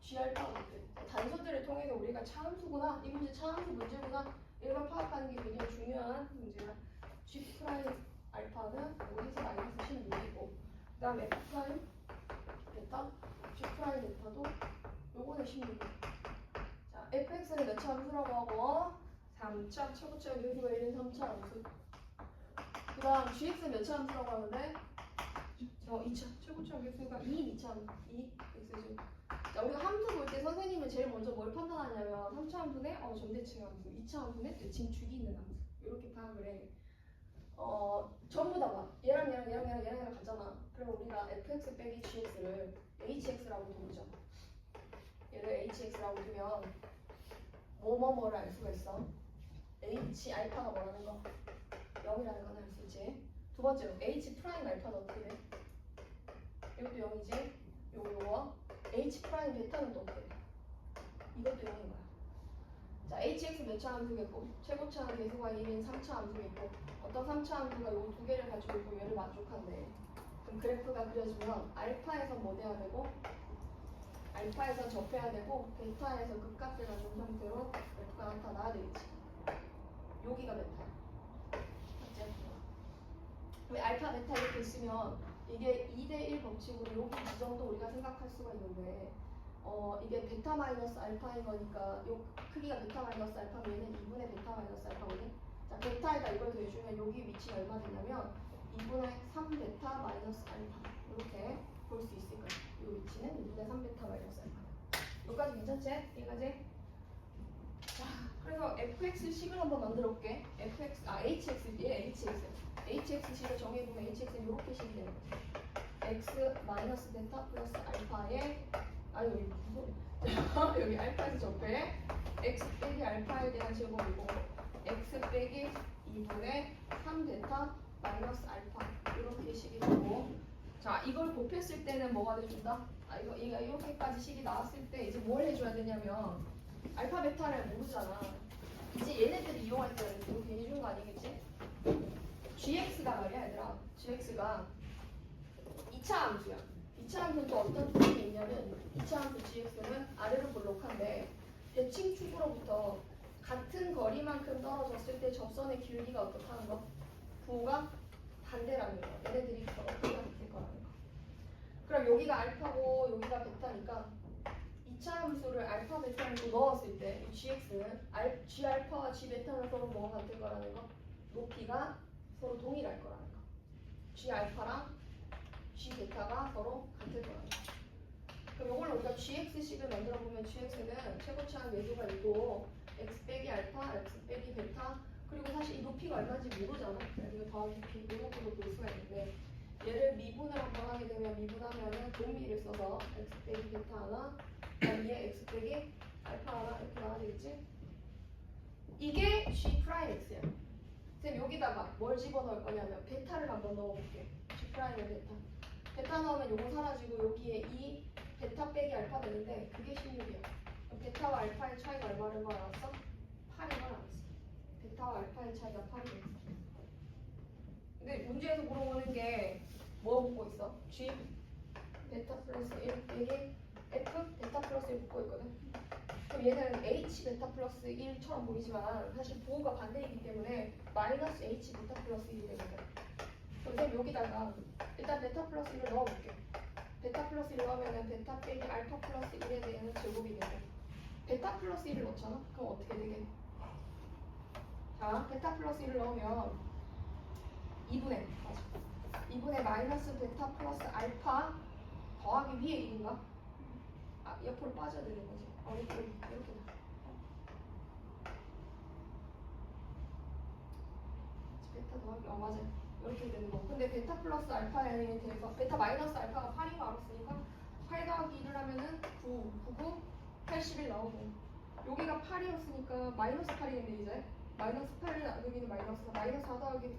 g 알파가 어때? 단서들을 통해서 우리가 차함수구나 이 문제 차함수 문제구나 이걸 파악하는 게 굉장히 중요한 문제야. g 프라임 알파는 5에서 마이너스 16이고 그 다음 f 프라임 베타 G 프라임 베타도 요거는 16. 자, fx는 몇 차 함수라고 하고 3차 최고차 교수가 1인 3차 함수. 그 다음 gx는 몇 차 함수라고 하는데 2차 최고차 교수가 2인 2차 함수 2x지. 자, 우리가 함수 볼 때 선생님은 제일 먼저 뭘 판단하냐면 3차 함수네 점대칭 함수 2차 함수네 대칭 축이 있는 함수 이렇게 파악을 해. 전부 다 봐. 얘랑 같잖아. 그럼 우리가 fx 빼기 gx를 hx라고 부르죠. 얘를 hx라고 두면 뭐를 알 수가 있어? h 알파가 뭐라는 거? 0이라는 건 알 수 있지. 두 번째로 h 프라임 알파는 어떻게 돼? 이것도 0이지. 요거 h 프라임 베타는 또 어떻게 돼? 이것도 0인 거야. 자, hx 몇 차 함수겠고 최고차 계수가 1인 3차 함수겠고 어떤 3차 함수가 요 두 개를 가지고 있고 얘를 만족한대. 그럼 그래프가 그려지면 알파에서 뭐 돼야 되고 알파에서 접해야 되고 베타에서 극값을 갖는 형태로 그래프가 나타나야 되겠지. 여기가 베타야. 맞지? 왜 알파 베타 이렇게 있으면 이게 2대1 법칙으로 여기 지점도 우리가 생각할 수가 있는데 이게 베타 마이너스 알파인 거니까 요 크기가 베타 마이너스 알파면 얘는 2분의 베타 마이너스 알파거든. 자, 베타에다 이걸 대주면 여기 위치가 얼마 되냐면 2분의 3 베타 마이너스 알파 이렇게 볼 수 있을 거야. 이 위치는 2분의 3 베타 마이너스 알파. 여기까지 괜찮지? 여기까지? 자, 그래서 fx 식을 한번 만들어 볼게. hx. hx식을 정해보면 hx는 이렇게 식이 되는 거죠. x 마이너스 베타 플러스 알파에 여기 무슨 소리 여기 알파에서 접해 x 빼기 알파에 대한 제곱이고 x 빼기 2분의 3 베타 마이너스 알파 이렇게 식이 되고 자 이걸 곱했을 때는 뭐가 돼준다? 이거 이렇게까지 식이 나왔을 때 이제 뭘 해줘야 되냐면 알파 베타를 모르잖아. 이제 얘네들이 이용할 때는 이거 괜히 준 거 아니겠지? gx가 말이야 얘들아. gx가 2차 함수야. 2차 함수는 또 어떤 특징이 있냐면 2차 함수 gx는 아래로 볼록한데 대칭 축으로부터 같은 거리만큼 떨어졌을 때 접선의 길이가 어떻다는 거? 부호가 반대라는 거. 얘네들이 어떻게 바뀔 거라는 거. 그럼 여기가 알파고 여기가 베타니까 2차 함수를 알파 베타로 넣었을 때 gx는 g 알파와 g 베타는 서로 뭐가 같을 거라는 거? 높이가 서로 동일할 거라는 거. g 알파랑 g 베타가 서로 같을 거라는 거. 그럼 이걸로 우리가 gx식을 만들어 보면 gx는 최고차항 매수가 있고 x 빼기 알파, x 빼기 베타 그리고 사실 이 높이가 얼마인지 모르잖아. 이거 더하기 b 이렇게도 볼 수가 있는데 얘를 미분을 한번 하게 되면 미분하면은 동미를 써서 x 빼기 베타 하나 위에 x 빼기 알파 하나 이렇게 나와야 되겠지? 이게 g 프라임 x야. 쌤 여기다가 뭘 집어넣을 거냐면 베타를 한번 넣어볼게. g 프라임의 베타. 베타 넣으면 요거 사라지고 여기에 이 베타 빼기 알파 되는데 그게 16이야. 베타와 알파의 차이가 얼마를 말았어? 8을 말았어. 베타와 알파의 차이가 8이 됐어. 근데 문제에서 물어보는 게 뭐 묻고 있어? G 베타 플러스 1 빼기 F 베타 플러스 1 묻고 있거든. 그럼 얘는 H 베타 플러스 1처럼 보이지만 사실 부호가 반대이기 때문에 마이너스 H 베타 플러스 1이 되거든. 그럼 여기다가 일단 베타 플러스 1을 넣어볼게. 베타 플러스 1을 넣으면 베타 빼기 알파 플러스 1에 대한 제곱이 되고 베타 플러스 1을 넣잖아? 그럼 어떻게 되게? 자, 베타 플러스 1을 넣으면 2분의 맞아. 2분의 마이너스 베타 플러스 알파 더하기 위에 1인가? 옆으로 빠져야 되는 거지. 이렇게 다. 베타 더하기 맞아. 이렇게 되는 거. 근데 베타 플러스 알파에 대해서 베타 마이너스 알파가 8인 거 알았으니까 8 더하기 1을 하면은 9, 9, 81 나오고 여기가 8이었으니까 마이너스 8이겠네 이제. 마이너스 8을 여기는 마이너스 4 더하기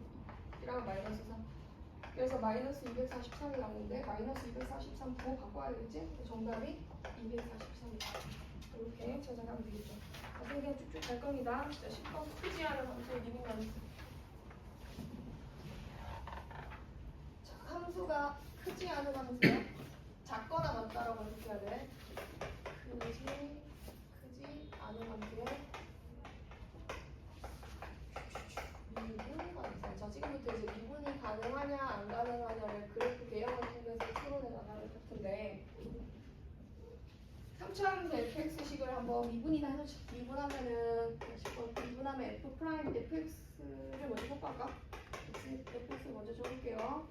1하면 마이너스 3. 그래서 마이너스 243이 나오는데 마이너스 243 부호 바꿔야 되겠지? 정답이 243이다. 이렇게 찾아가면 되겠죠. 그냥 쭉쭉 갈 겁니다. 자, 10번 크지 않은 함수의 미분 함수. 자, 함수가 크지 않은 함수야. 작거나 같다라고 어떻게 해야 돼? 크지 않은 함수의 미분 함수. 자, 지금부터 이제 미분이 가능하냐 안 가능하냐를 그래프 개형을 통해서 풀어내 나갈 같은데 3차 함수 fx식을 한번 미분이나 해놓자. 미분하면은 미분하면 f 프라임 fx를 먼저 뽑아볼까? fx 먼저 줘볼게요.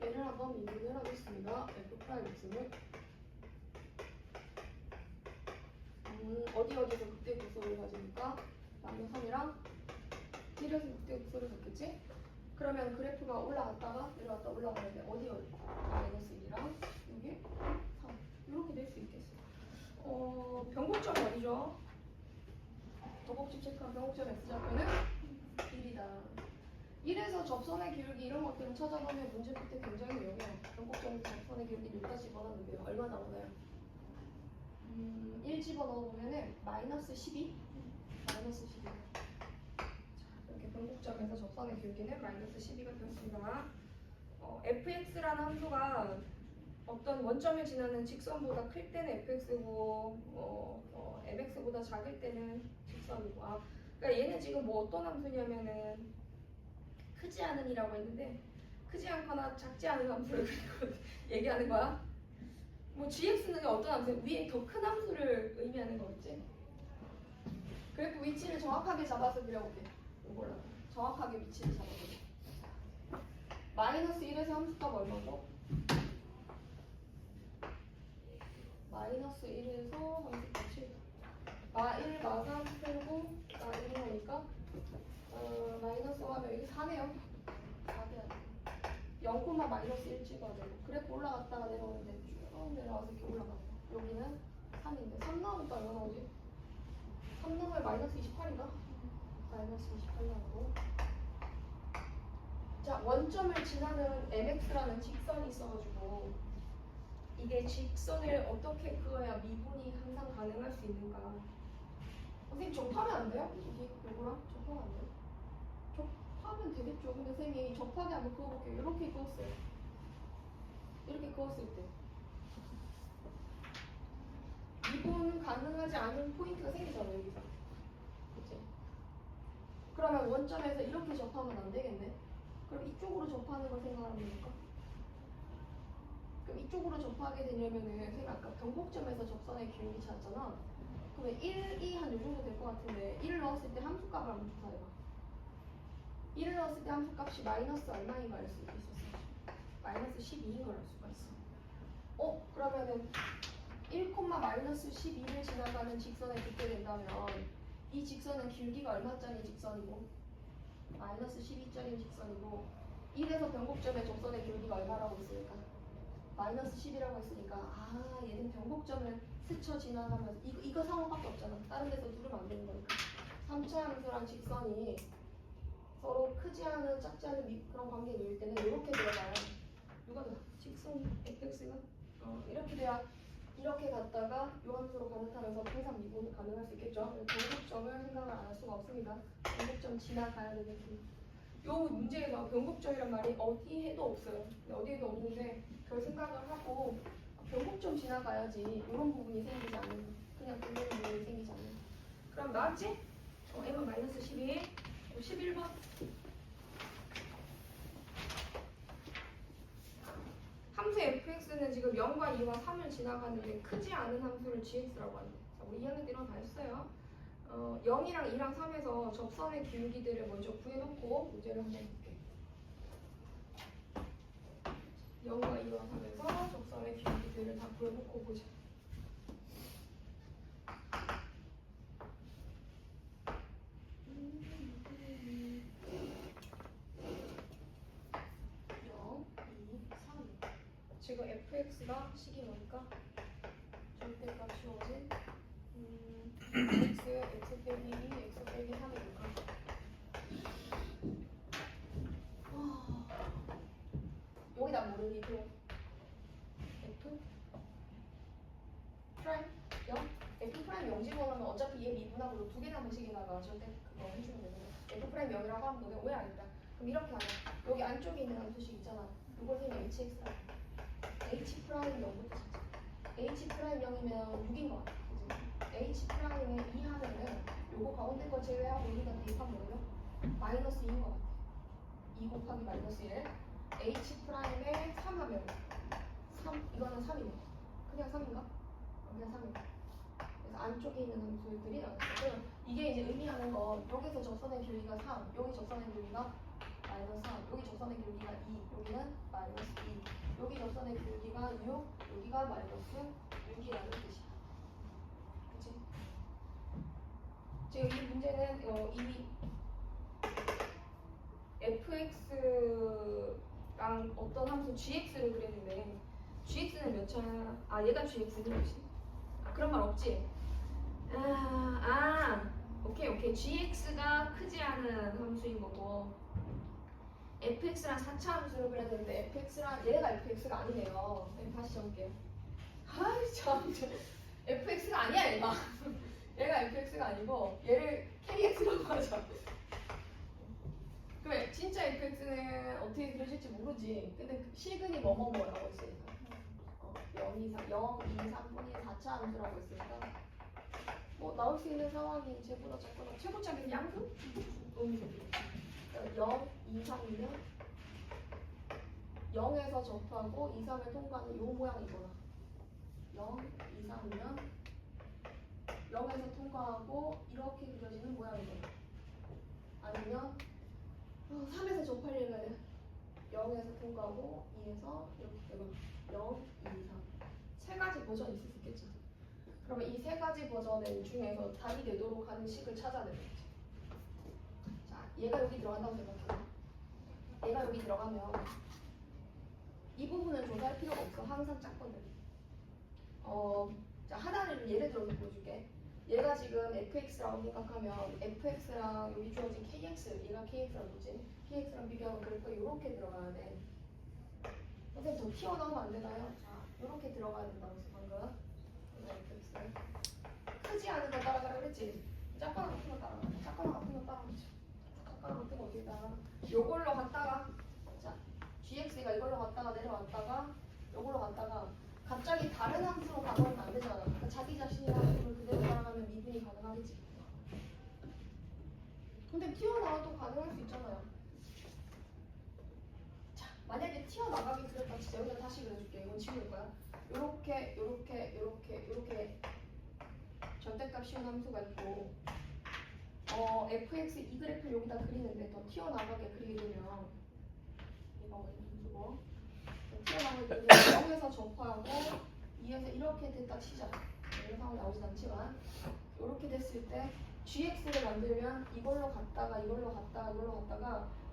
얘를 한번 미분을 하겠습니다. f 프라임 x는 어디서 극대 극소를 가지니까 마이너스 3이랑 1에서 극대 극소를 줬겠지? 그러면 그래프가 올라갔다가 내려갔다 올라가는데 어디 마이너스 1이랑 여기 3 이렇게 될 수 있겠어. 변곡점이 어디죠? 도곡집 체크한 변곡점 X좌표는 1이다. 1에서 접선의 기울기 이런 것들을 찾아보면 문제 풀 때 굉장히 유용해요. 변곡점에서 접선의 기울기 6다 집어넣는데요. 얼마 나오나요? 1 집어넣어보면은 마이너스 12? 마이너스 12. 자, 이렇게 변곡점에서 접선의 기울기는 마이너스 12가 되었습니다. fx라는 함수가 어떤 원점을 지나는 직선보다 클 때는 fx고 mx보다 작을 때는 직선이고 그러니까 얘는 지금 뭐 어떤 함수냐면은 크지 않은이라고 했는데 크지 않거나 작지 않은 함수를 얘기하는 거야. 뭐 gx는 어떤 함수? 위에 더 큰 함수를 의미하는 거겠지? 그래프 위치를 정확하게 잡아서 그려볼게. 이걸로 정확하게 위치를 잡아볼게. 마이너스 1에서 함수값 얼마고? 마이너스 1에서 함수값 7. 마 1, 마 3 빼고 마 1 하니까 마 마이너스 하면 여기 4네요. 4돼야 돼. 0, 마이너스 1 찍어야 되고. 그래프 올라갔다가 내려오는데 쭉 내려와서 이렇게 올라가고. 여기는 3인데 3 나오면 또 얼마 나오지? 3 나오면 마이너스 28인가? 마이너스 28 나오고. 자, 원점을 지나는 mx라는 직선이 있어가지고 이게 직선을 어떻게 그어야 미분이 항상 가능할 수 있는가? 선생님 접하면 안 돼요? 여기 요거랑 접하면 안 돼요? 접하면 되겠죠. 근데 선생님이 접하게 한번 그어볼게요. 이렇게 그었어요. 이렇게 그었을 때 미분 가능하지 않은 포인트가 생기잖아요. 여기서. 그치? 그러면 원점에서 이렇게 접하면 안 되겠네. 그럼 이쪽으로 접하는 걸 생각하면 됩니까? 그럼 이쪽으로 접하게 되려면은 선생님 아까 변곡점에서 접선의 기울기 찾았잖아. 그러면 1, 2 한 요 정도 될 것 같은데 1을 넣었을 때 함수값을 한번 조사해봐. 1을 넣었을 때 함수값이 마이너스 얼마인 걸 알 수 있었어? 마이너스 12인 걸 알 수가 있어. 그러면은 1, 마이너스 12를 지나가는 직선에 붙게 된다면 이 직선은 길기가 얼마짜리 직선이고 마이너스 12짜리 직선이고 1에서 변곡점의 접선의 길기가 얼마라고 했으니까 마이너스 10이라고 했으니까 얘는 변곡점을 스쳐 지나가면서 이거 상황밖에 없잖아. 다른 데서 두르면 안 되는 거니까 3차 함수랑 직선이 서로 크지 않은 작지 않은 그런 관계일 때는 이렇게 들어가요. 누가 더? 직선이 fx가 이렇게 돼야 이렇게 갔다가 이 함수로 반응하면서 항상 미분이 가능할 수 있겠죠. 변곡점을 생각을 안 할 수가 없습니다. 변곡점 지나가야 되겠습니다. 요 문제에서 변곡점이란 말이 어디에도 없어요. 어디에도 없는데 별 생각을 하고 변곡점 지나가야지 이런 부분이 생기지 않는 그냥 그런 부분이 생기지 않는. 그럼 나왔지? m은 마이너스 12 11번 함수 fx는 지금 0과 2와 3을 지나가는데 크지 않은 함수를 gx라고 하는데 자, 우리 2학년 때 이런 거 다 했어요. 0이랑 2랑 3에서 접선의 기울기들을 먼저 구해놓고 문제를 한번 볼게요. 0과 2와 3에서 접선의 기울기들을 다 구해놓고 보자. 지금 fx가 식이 뭐니까 절대값 주어진 x 빼기 2, x 빼기 3이니까 여기다 모르니 또 f 프라임 0 f 프라임 0 집어넣으면 어차피 얘 미분하고 두 개나 무식이나가 절대 그거 해주면 되거든. f 프라임 0이라고 하면 너네 오해하겠다. 그럼 이렇게 하자. 여기 안쪽에 있는 함수식 있잖아. 이걸 그냥 hx라고 h 프라임 0부터 찾자. h 프라임 0이면 6인 것 같아. 그치? h 프라임에 2 하면은 요거 가운데 거 제외하고 여기다 대입하면 뭐예요? 마이너스 2인 것 같아. 2 곱하기 마이너스 1. h 프라임에 3 하면 3 이거는 3이네. 그냥 3인가? 그냥 3이네. 그래서 안쪽에 있는 함수들이 나왔어. 그럼 이게 이제 의미하는 건 여기서 접선의 길이가 3, 여기 접선의 길이가 마이너스 3, 여기 접선의 길이가 2, 여기는 마이너스 2, 여기 접선의 길이가 6, 여기가 마이너스 6이라는 뜻이야. 그치? 지금 이 문제는 이 fx랑 어떤 함수 gx를 그랬는데 gx는 몇 차야? 얘가 gx는 몇이? 그런 말 없지? 오케이. gx가 크지 않은 함수인 거고 fx랑 4차 함수를 그려야 되는데 fx랑 얘가 fx가 아니네요. 다시 적을게요. 참 fx가 아니야 얘가. 얘가 fx가 아니고 얘를 kx라고 하자. 그래 진짜 fx는 어떻게 그려질지 모르지. 근데 실근이 뭐라고 했으니까 0, 2, 3, 3분의 4차 함수라고 했으니까 나올 수 있는 상황이 쟤보다 작거나 최고차기는 양수? 0, 2, 3이면 0에서 접하고 2, 3을 통과하는 요 모양이거나 0, 2, 3이면 0에서 통과하고 이렇게 그려지는 모양이거나 아니면 3에서 접하려면 0에서 통과하고 2에서 이렇게 되거나 0, 2, 3 세 가지 버전이 있을 수 있겠죠. 그러면 이 세 가지 버전의 중에서 답이 되도록 하는 식을 찾아내는 거지. 자, 얘가 여기 들어간다고 생각해. 얘가 여기 들어가면 이 부분은 조사할 필요가 없어. 항상 작거든. 자, 하나를 예를 들어서 보여줄게. 얘가 지금 fx라고 생각하면 fx랑 여기 주어진 kx, 얘가 kx랑 뭐지? kx랑 비교하면 그래프가 이렇게 들어가야 돼. 선생님 더 튀어나오면 안 되나요? 자, 이렇게 들어가야 된다고 했어 방금. fx 크지 않은 거 따라가라 그랬지? 작거나 같은 거 따라가. 작거나 같은 거 따라가지. 작거나 같은 거 어떻게 따라가? 요걸로 갔다가 자, gx가 이걸로 갔다가 내려왔다가 요걸로 갔다가 갑자기 다른 함수로 가버리면 안 되잖아. 그러니까 자기 자신의 함수를 그대로 따라가면 미분이 가능하겠지. 근데 튀어나와도 가능할 수 있잖아요. 자, 만약에 튀어나가기 그랬다 진짜 여기다 다시 그려줄게. 이건 지울 거야. 요렇게 절대값 쉬운 함수가 있고 fx 이 그래프를 여기다 그리는데 더 튀어나가게 그리게 되면 이거 함수고 튀어나가게 그리게 되면 0에서 접하고 2에서 이렇게 됐다 치자. 이런 상황이 나오진 않지만 이렇게 됐을 때 gx를 만들면 이걸로 갔다가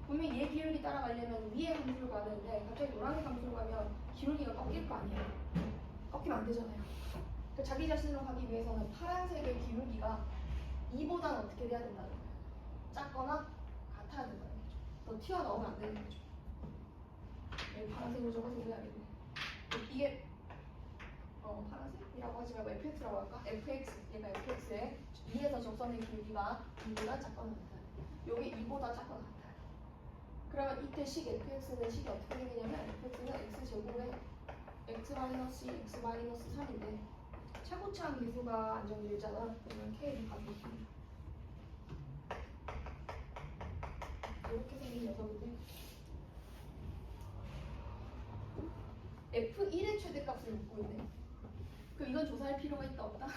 분명히 얘 기울기 따라가려면 위에 함수를 가야 되는데 갑자기 노란색 함수로 가면 기울기가 꺾일 거 아니에요. 꺾이면 안 되잖아요. 그러니까 자기 자신으로 가기 위해서는 파란색의 기울기가 2보다는 어떻게 돼야 된다는 거예요. 작거나 같아야 된다는 거죠. 더 튀어나오면 안 되는 거죠. 여기 파란색으로 적어서 그래야겠네. 이게 파란색이라고 하지 말고 fx라고 할까? fx, 얘가 fx에 2에서 접선의 길이가 2보다 작거나 같아요. 여기 2보다 작거나 같아요. 그러면 이때 식 fx는 식이 어떻게 되냐면 fx는 x제곱에 x-2x-3인데 최고차항 계수가 안정되어 있잖아. 그러면 k를 가져오시면 이렇게 생긴 녀석인데 f1의 최대값을 묻고 있네. 그럼 이건 조사할 필요가 있다 없다?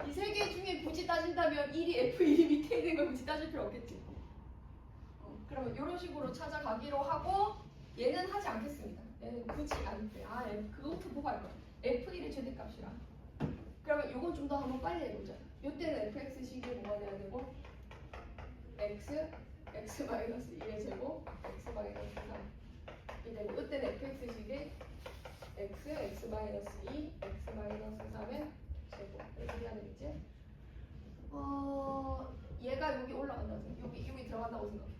이 세 개 중에 굳이 따진다면 1이 f1 밑에 있는 걸 굳이 따질 필요 없겠지. 그러면 이런 식으로 찾아가기로 하고 얘는 하지 않겠습니다. 얘는 굳이 안 돼. 그것부터 보고 할 거야. f1의 최대값이라. 그러면 이건 좀 더 한번 빨리 해보자. 이때는 fx식이 뭐가 돼야 되고 x-1의 제곱 x-3이 되고 이때는 fx식이 x, x-2, x-3의 제곱 이렇게 해야 되겠지? 얘가 여기 올라간다고 생각해. 여기 들어간다고 생각해.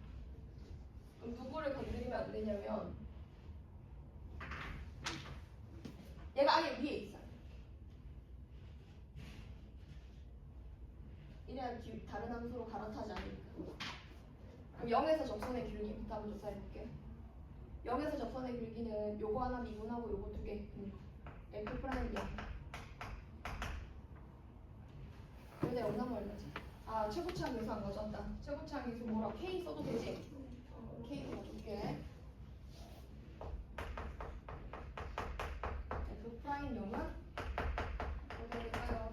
그럼 누구를 건드리면 안 되냐면 얘가 아예 위에 있어요. 이래야 다른 함수로 갈아타지 않으니까. 그럼 0에서 접선의 기울기부터 한번 조사해볼게. 0에서 접선의 기울기는 요거 하나 미분하고 요거 두 개 f 프라임 0. 여기다 0 나면 얼마지? 최고차항 계수 안 가져왔다. 최고차항 계수 뭐라고? K 써도 되지? K도 가져올게. f 프라임 0은 어떻게 될까요?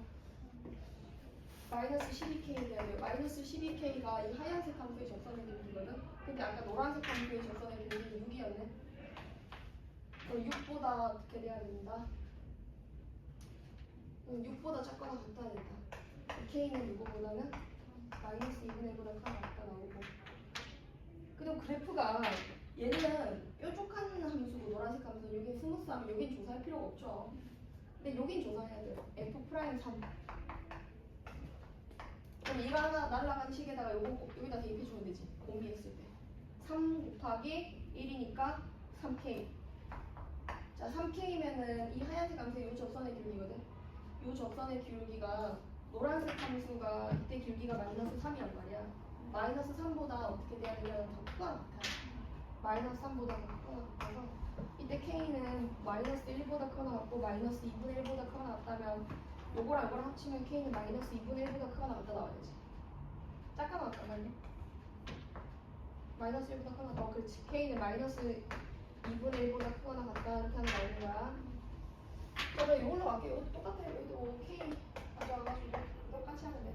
마이너스 12K 돼야 돼요. 마이너스 12K가 이 하얀색 함수의 접선의 기울기거든. 근데 아까 노란색 함수의 접선의 기울기는 6이었네. 그럼 6보다 어떻게 돼야 된다? 6보다 작거나 같아야 된다. K는 누구보다는 마이너스 2분의 1보다 크거나 같다 나오고. 그리고 그래프가 얘는 뾰족한 함수고 노란색 함수, 여긴 스무스하면 여긴 조사할 필요가 없죠. 근데 여긴 조사해야 돼요. f 프라임 3. 그럼 이거 하나 날라간 식에다가 요거 여기다 대입해주면 되지. 공비했을 때 3 곱하기 1이니까 3k. 자 3k면은 이 하얀색 함수의 요 접선의 기울기거든. 요 접선의 기울기가 노란색 함수가 이때 기울기가 마이너스 3이란 말이야. 마이너스 3보다 어떻게 돼야 되냐면 더 크거나 같아요. 마이너스 3보다 더 크거나 같아서 이때 k는 마이너스 1보다 크거나 같고 마이너스 2분의 1보다 크거나 같다면 요거랑 이거랑 합치면 k는 마이너스 2분의 1보다 크거나 같다 나와야지. 작거나 같다 말이야. 마이너스 1보다 크거나 같다. 그렇지. k는 마이너스 2분의 1보다 크거나 같다 이렇게 하는 거 나오는 거야. 그러면 이걸로 갈게요. 이것도 똑같아요. 여기도 k 가져와가지고 똑같이 하면 돼.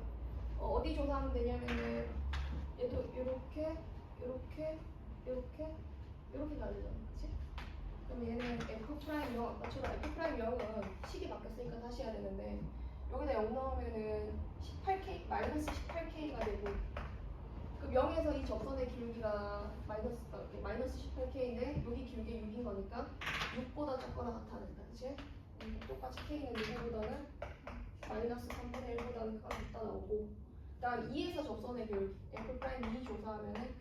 어디 조사하면 되냐면은 얘도 이렇게 가야 되잖아. 그치? 그럼 얘는 f 프라임 0 아까처럼 f 프라임 0은 식이 바뀌었으니까 다시 해야 되는데 여기다 0 넣으면은 18k 마이너스 18k가 되고 그 0에서 이 접선의 기울기가 마이너스 18K인데 여기 기울기 6인 거니까 6보다 작거나 같아야 된다. 그치? 똑같이 K는 누구보다는 마이너스 3분의 1보다는 작다 나오고 그다음 2에서 접선의 기울기 F' 2 조사하면은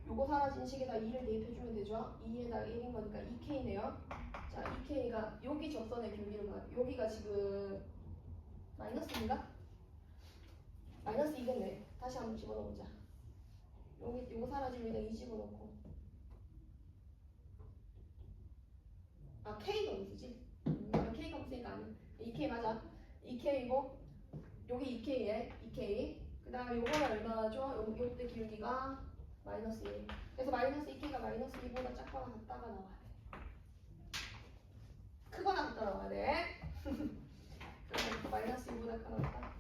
요거 사라진 식에다 2를 대입해주면 되죠? 2에다가 1인 거니까 2K네요. 자, 2K가 여기 접선의 기울기를 여기가 지금 마이너스인가? 마이너스 2겠네. 다시 한번 집어넣어보자. 여기 요거 사라지면 그냥 2 집어넣고 아 K가 무슨지? K가 무슨니까 아니야. 2K 맞아. 2K고 여기 2K에 2K 그 다음에 요거는 얼마죠? 요때 기울기가 마이너스 1 그래서 마이너스 2K가 마이너스 2보다 작거나 같다가 나와야 돼. 크거나 같다 나와야 돼. 그래서 마이너스 2보다 크거나 같다.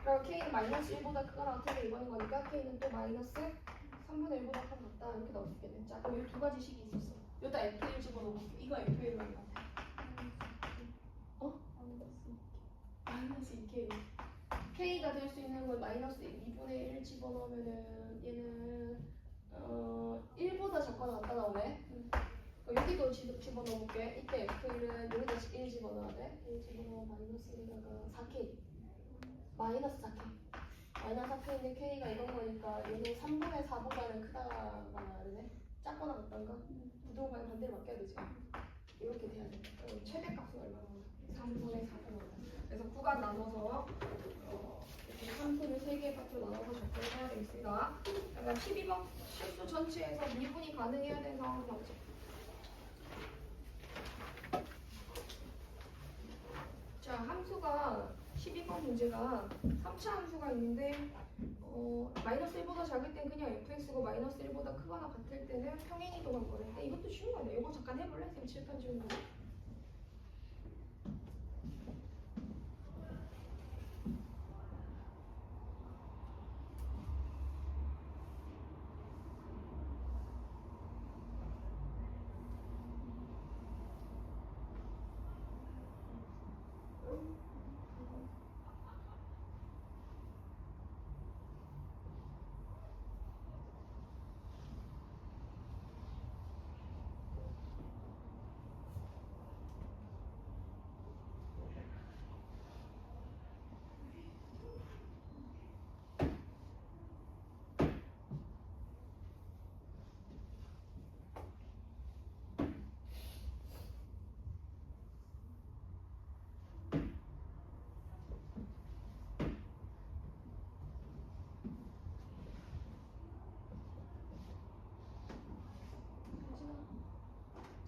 그럼 K는 마이너스 1보다 크거나 같은 게 이번인 거니까 K는 또 마이너스 3분의 1보다 크거나 같다 이렇게 나올 수 있겠네. 자 그럼 이 두 가지 식이 있었어. 여기다 F1 집어넣고 이거 F1로 하는 거 같아. 어? 마이너스 2K K가 될 수 있는 건 마이너스 2분의 1 집어넣으면은 얘는 1보다 작거나 같다 나오네. 여기도 집어넣어볼게. 이때 F는 여기다 1 집어넣어야 돼. 1 집어넣으면 마이너스 1에다가 4K 마이너스 4K 마이너스 4K인데 K가 이런 거니까 얘는 3분의 4보다는 크다가 나와야 되네. 작거나 같단가? 부동반 반대로 바뀌어야 되지. 이렇게 돼야 돼. 최대값은 얼마나 나와? 3분의 4가 나와. 그래서 구간 나눠서 3분을 3개의 값으로 나눠서 접근해야 되겠습니다. 그러니까 12번 실수 전체에서 미분이 가능해야 되는 상황이 나오죠. 자, 함수가 12번 문제가 3차 함수가 있는데 마이너스 1보다 작을 땐 그냥 fx고 마이너스 1보다 크거나 같을 때는 평행이동한 거는데 이것도 쉬운 거네. 이거 잠깐 해볼래? 쌤 칠판 지우는 거.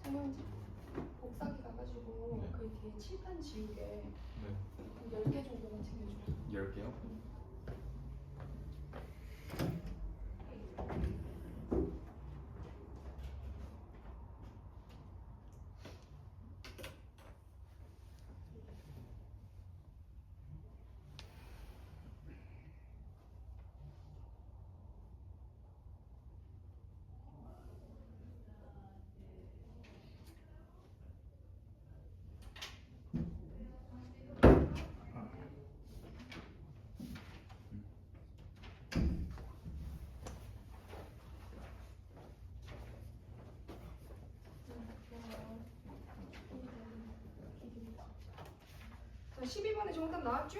정말 복사기 가가지고 그 뒤에 칠판 지우개 10개 정도만 챙겨줘. 10개요? 자, 12번에 정답 나왔죠?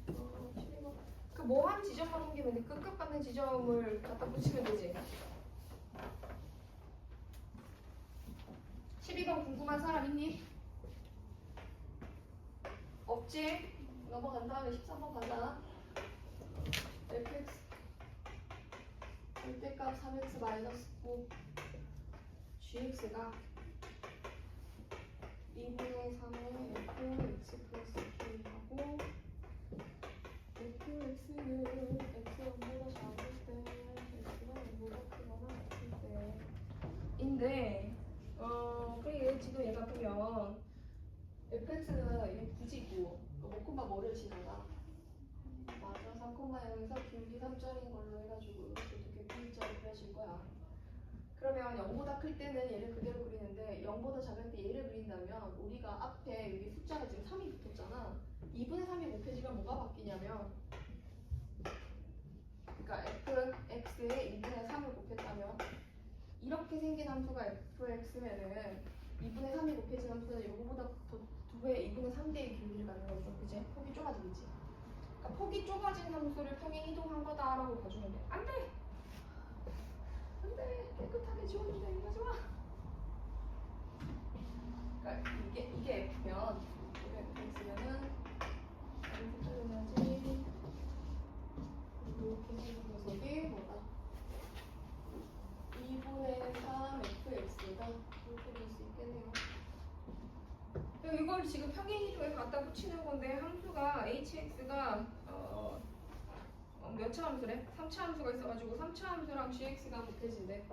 12번. 그 뭐한 지점만 옮기면 돼. 끝끝 받는 지점을 갖다 붙이면 되지. 12번 궁금한 사람 있니? 없지? 넘어간 다음에 13번 가자. fx 절대값 3x 마이너스 9 gx가 2분의 3의 fx 플러스 k하고 fx는 x0보다 작을 때 x가 0보다 크거나 같을 때인데 그게 지금 얘가 보면 fx는 얘 굳이 있고 뭐 뭐를 지나가 맞아 3,0에서 기울기 3짜리인 걸로 해가지고 이렇게 V자로 그려질 거야. 그러면 0보다 클 때는 얘를 그대로 그리는데 0보다 작을 때 얘를 그린다면 우리가 앞에 여기 숫자가 지금 3이 붙었잖아. 2분의 3이 곱해지면 뭐가 바뀌냐면 그러니까 그러니까 fx에 2분의 3을 곱했다면 이렇게 생긴 함수가 fx면은 2분의 3이 곱해진 함수는 이거보다 더 2배, 2분의 3배의 길이를 갖는 거죠. 그치? 폭이 좁아지겠지. 그러니까 폭이 좁아진 함수를 평행 이동한 거다라고 봐주면 돼. 안 돼! 안 돼! 깨끗하게 지웠는데 이거 하지 마! 그러니까 이게 f면 이게 fx면은 이렇게 짜증나지. 이렇게 생긴 녀석이 뭐다? 2분의 3 fx가 이렇게 될 수 있겠네요. 이걸 지금 평행 이동에 갖다 붙이는 건데 함수가 hx가 몇 차 함수래? 3차 함수가 있어가지고 3차 함수랑 gx가 곱해진대.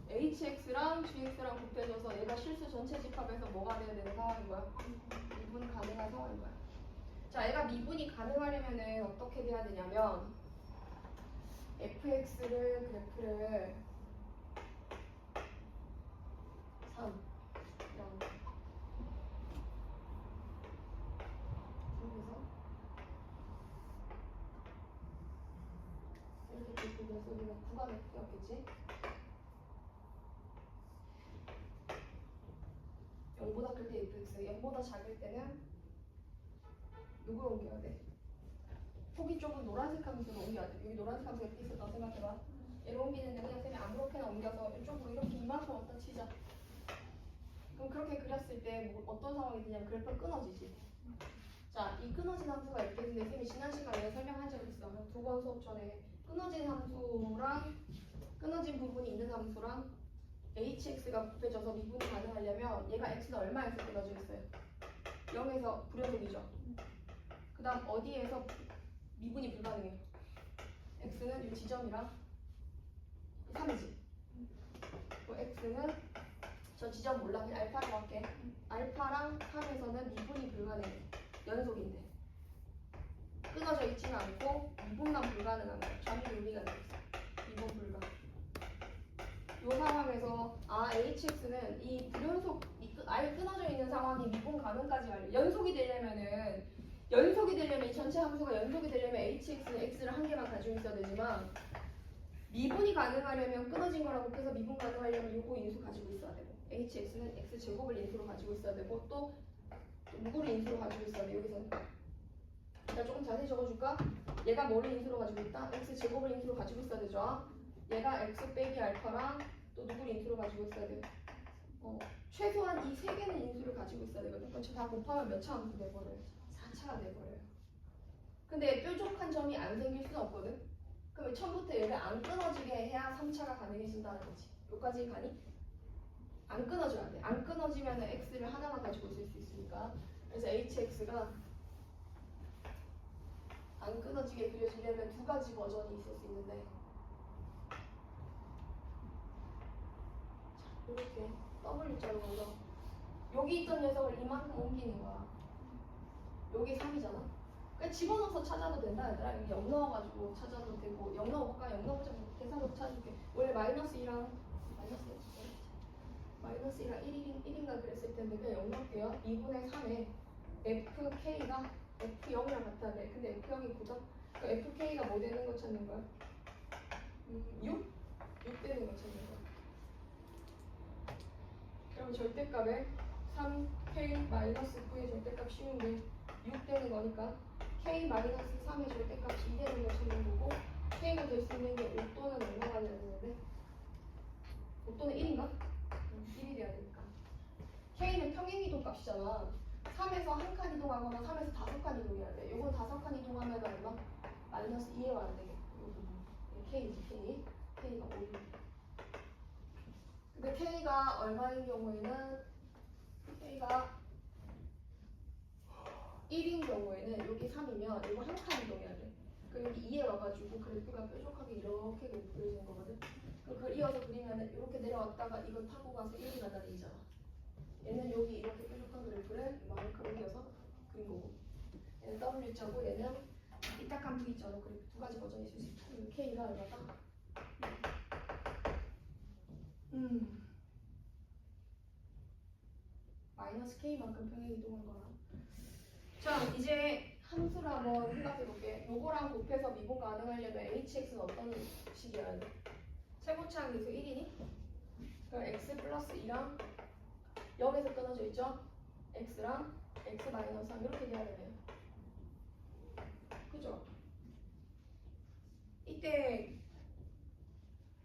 hx랑 gx랑 곱해져서 얘가 실수 전체 집합에서 뭐가 돼야 되는 상황인 거야? 미분 가능한 상황인 거야. 자, 얘가 미분이 가능하려면은 어떻게 돼야 되냐면 fx를 그래프를 3, 0 이렇게 그려서 우리가 구간을 그렸겠지? 0보다 클 때 fx, 0보다 작을 때는 누구를 옮겨야 돼? 폭이 좁은 노란색 함수로 옮겨야 돼. 여기 노란색 함수가 이렇게 있었다 생각해봐. 얘를 옮기는데 그냥 쌤이 아무렇게나 옮겨서 이쪽으로 이렇게 이만큼 왔다 치자. 그럼 그렇게 그렸을 때 뭐 어떤 상황이 되냐면 그래프가 끊어지지. 자, 이 끊어진 함수가 이렇게 있는데 쌤이 지난 시간에 설명한 적 있어. 두 번 수업 전에 끊어진 함수랑 끊어진 부분이 있는 함수랑 hx가 곱해져서 미분이 가능하려면 얘가 x는 얼마에서 끊어져 있어요? 0에서 불연속이죠. 그 다음 어디에서 미분이 불가능해요? x는 이 지점이랑 3이지. x는 저 지점 몰라. 그냥 알파라고 할게. 알파랑 3에서는 미분이 불가능해. 연속인데 끊어져 있지는 않고 미분만 불가능한 거야. 좌미 유리가 되겠어. 미분 불가. 이 상황에서 hx는 이 불연속 아예 끊어져 있는 상황이 미분 가능까지 가려. 연속이 되려면 이 전체 함수가 연속이 되려면 hx는 x를 한 개만 가지고 있어야 되지만 미분이 가능하려면 끊어진 거라고 해서 미분 가능하려면 요거 인수 가지고 있어야 되고 hx는 x 제곱을 인수로 가지고 있어야 되고 또 누구를 인수로 가지고 있어야 돼. 여기서는 자, 조금 자세히 적어줄까? 얘가 뭐를 인수로 가지고 있다? x 제곱을 인수로 가지고 있어야 되죠. 얘가 x 빼기 알파랑 또 누구를 인수로 가지고 있어야 돼? 최소한 이 세 개는 인수를 가지고 있어야 되거든. 그럼 다 곱하면 몇 차 함수 돼버려요? 4차가 돼버려요. 근데 뾰족한 점이 안 생길 수는 없거든. 그럼 처음부터 얘를 안 끊어지게 해야 3차가 가능해진다는 거지. 여기까지 가니? 안 끊어져야 돼. 안 끊어지면 x를 하나만 가지고 있을 수 있으니까. 그래서 hx가 안 끊어지게 그려지려면 두 가지 버전이 있을 수 있는데 자, 이렇게 W자로 먼저 여기 있던 녀석을 이만큼 옮기는 거야. 여기 3이잖아. 그냥 집어넣어서 찾아도 된다 얘들아. 여기 0 넣어가지고 찾아도 되고 0 넣어볼까? 0 넣어보자. 계산으로 찾아줄게. 원래 -2랑 -1이랑 1인가 그랬을 텐데 그냥 0 넣을게요. 2분의 3에 fk가 f0이랑 같아야 돼. 근데 f0이 9죠? 그러니까 fk가 뭐 되는 거 찾는 거야? 6? 6 되는 거 찾는 거야. 그럼 절대값에 3k-9의 절대값 씌우는데 6 되는 거니까 k-3의 절대값이 2 되는 거 찾는 거고 k가 될 수 있는 게 5 또는 얼마가 돼야 되는데 5 또는 1인가? 1이 돼야 되니까 k는 평행이동 값이잖아. 3에서 한 칸 이동하거나 3에서 5칸 이동해야 돼. 요건 5칸 이동하면 얼마? -2에 와야 되겠고 k지 k. k가 5인. 근데 k가 얼마인 경우에는 k가 1인 경우에는 여기 3이면 이거 한 칸 이동해야 돼. 그럼 여기 2에 와가지고 그래프가 뾰족하게 이렇게 그려지는 거거든. 그럼 그걸 이어서 그리면 이렇게 내려왔다가 이걸 타고 가서 1이 가다리잖아. 얘는 여기 이렇게 뾰족한 그래프를 이만큼 옮겨서 그린 거고 얘는 W자고 얘는 이딱한 V자로 그리고 두 가지 버전이 있을 수 있다. K가 얼마다? 마이너스 K만큼 평행 이동한 거라. 자, 이제 함수를 한번 생각해 볼게. 요거랑 곱해서 미분 가능하려면 hx는 어떤 식이어야 돼? 최고차항 계수 1이니? 그럼 x 플러스 2랑 0에서 끊어져 있죠? x랑 x 마이너스 3 이렇게 돼야 되네요. 그죠? 이때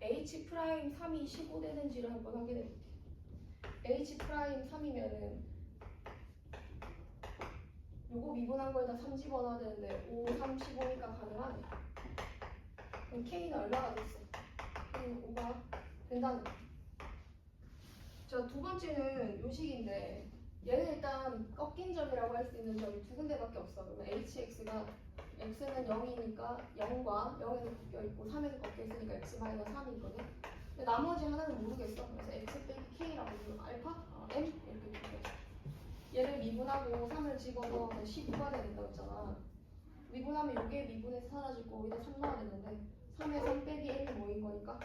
h 프라임 3이 15되는지를 한번 확인해 볼게요. h 프라임 3이면은 요거 미분한 거에다 3 집어넣어야 되는데 5, 3, 15니까 가능하네. 그럼 k는 얼마가 됐어? 5가 된다는 거. 자, 두 번째는 요식인데 얘는 일단 꺾인 점이라고 할 수 있는 점이 두 군데밖에 없어. 그러면 hx가 x는 0이니까 0과 0에서 꺾여 있고 3에서 꺾여 있으니까 x-3이 있거든. 근데 나머지 하나는 모르겠어. 그래서 x 빼기 k라고 부르고 알파? m? 이렇게 부르고 얘를 미분하고 3을 집어넣어서 12가 된다고 했잖아. 미분하면 요게 미분해서 사라지고 여기다 3 넣어야 되는데 3에 3 빼기 m이 뭐인 거니까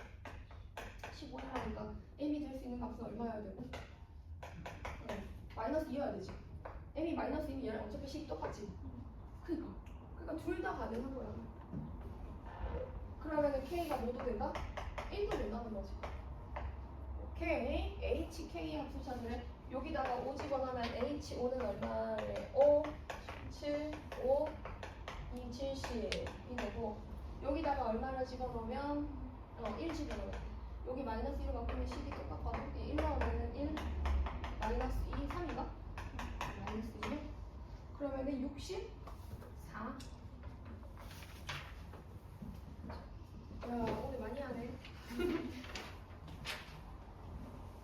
15라니까 m이 될 수 있는 값은 얼마여야 되고? 마이너스 2여야 되지. m이 마이너스 2면 얘랑 어차피 식이 똑같지. 그러니까 둘 다 가능한 거야. 그러면은 k가 뭐도 된다? 1도 된다는 거지. 오케이. hk 합수 찾으래. 여기다가 5 집어넣으면 h5는 얼마래? 5, 7, 5, 2, 70 이 되고 여기다가 얼마를 집어넣으면 1 집어넣어. 여기 마이너스 1로 바꾸면 10이 똑같거든. 1 넣으면 1, 마이너스 2, 3인가? 마이너스 2. 그러면은 64. 야, 오늘 많이 하네.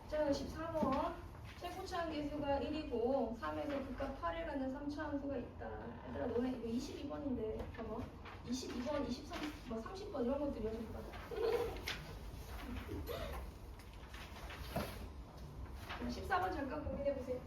자, 14번. 최고차항 계수가 1이고 3에서 극각 8을 갖는 3차 함수가 있다. 얘들아, 너네 이거 22번인데 봐봐. 22번, 23, 뭐 30번 이런 것들이야 전부 다. 14번 잠깐 고민해 보세요.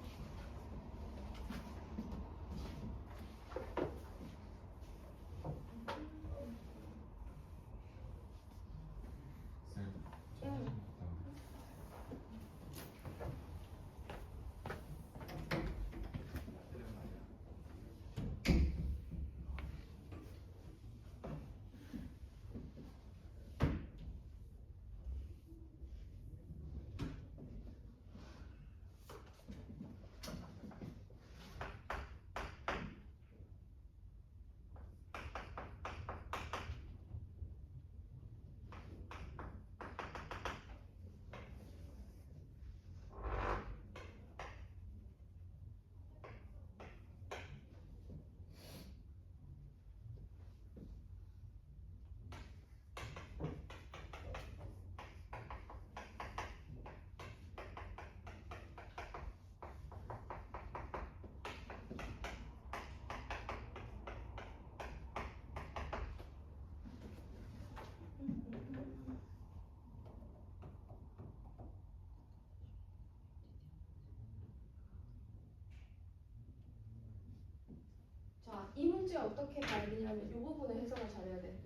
자, 이 문제 어떻게 봐야 되냐면 이 부분을 해석을 잘해야 돼.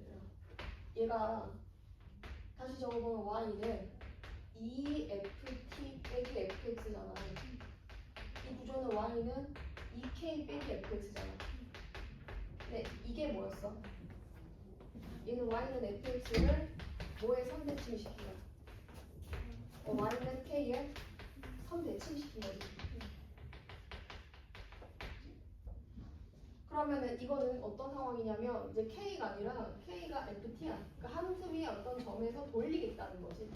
얘가 다시 적어보면 y는 2ft 빼기 fx잖아. 이 구조는 y는 2k 빼기 fx잖아. 근데 이게 뭐였어? 얘는 y는 fx를 뭐에 선대칭시키냐? y는 k에 선대칭시킨 거지. 그러면은 이거는 어떤 상황이냐면 이제 k가 아니라 k가 ft야. 그러니까 함수 위에 어떤 점에서 돌리겠다는 거지.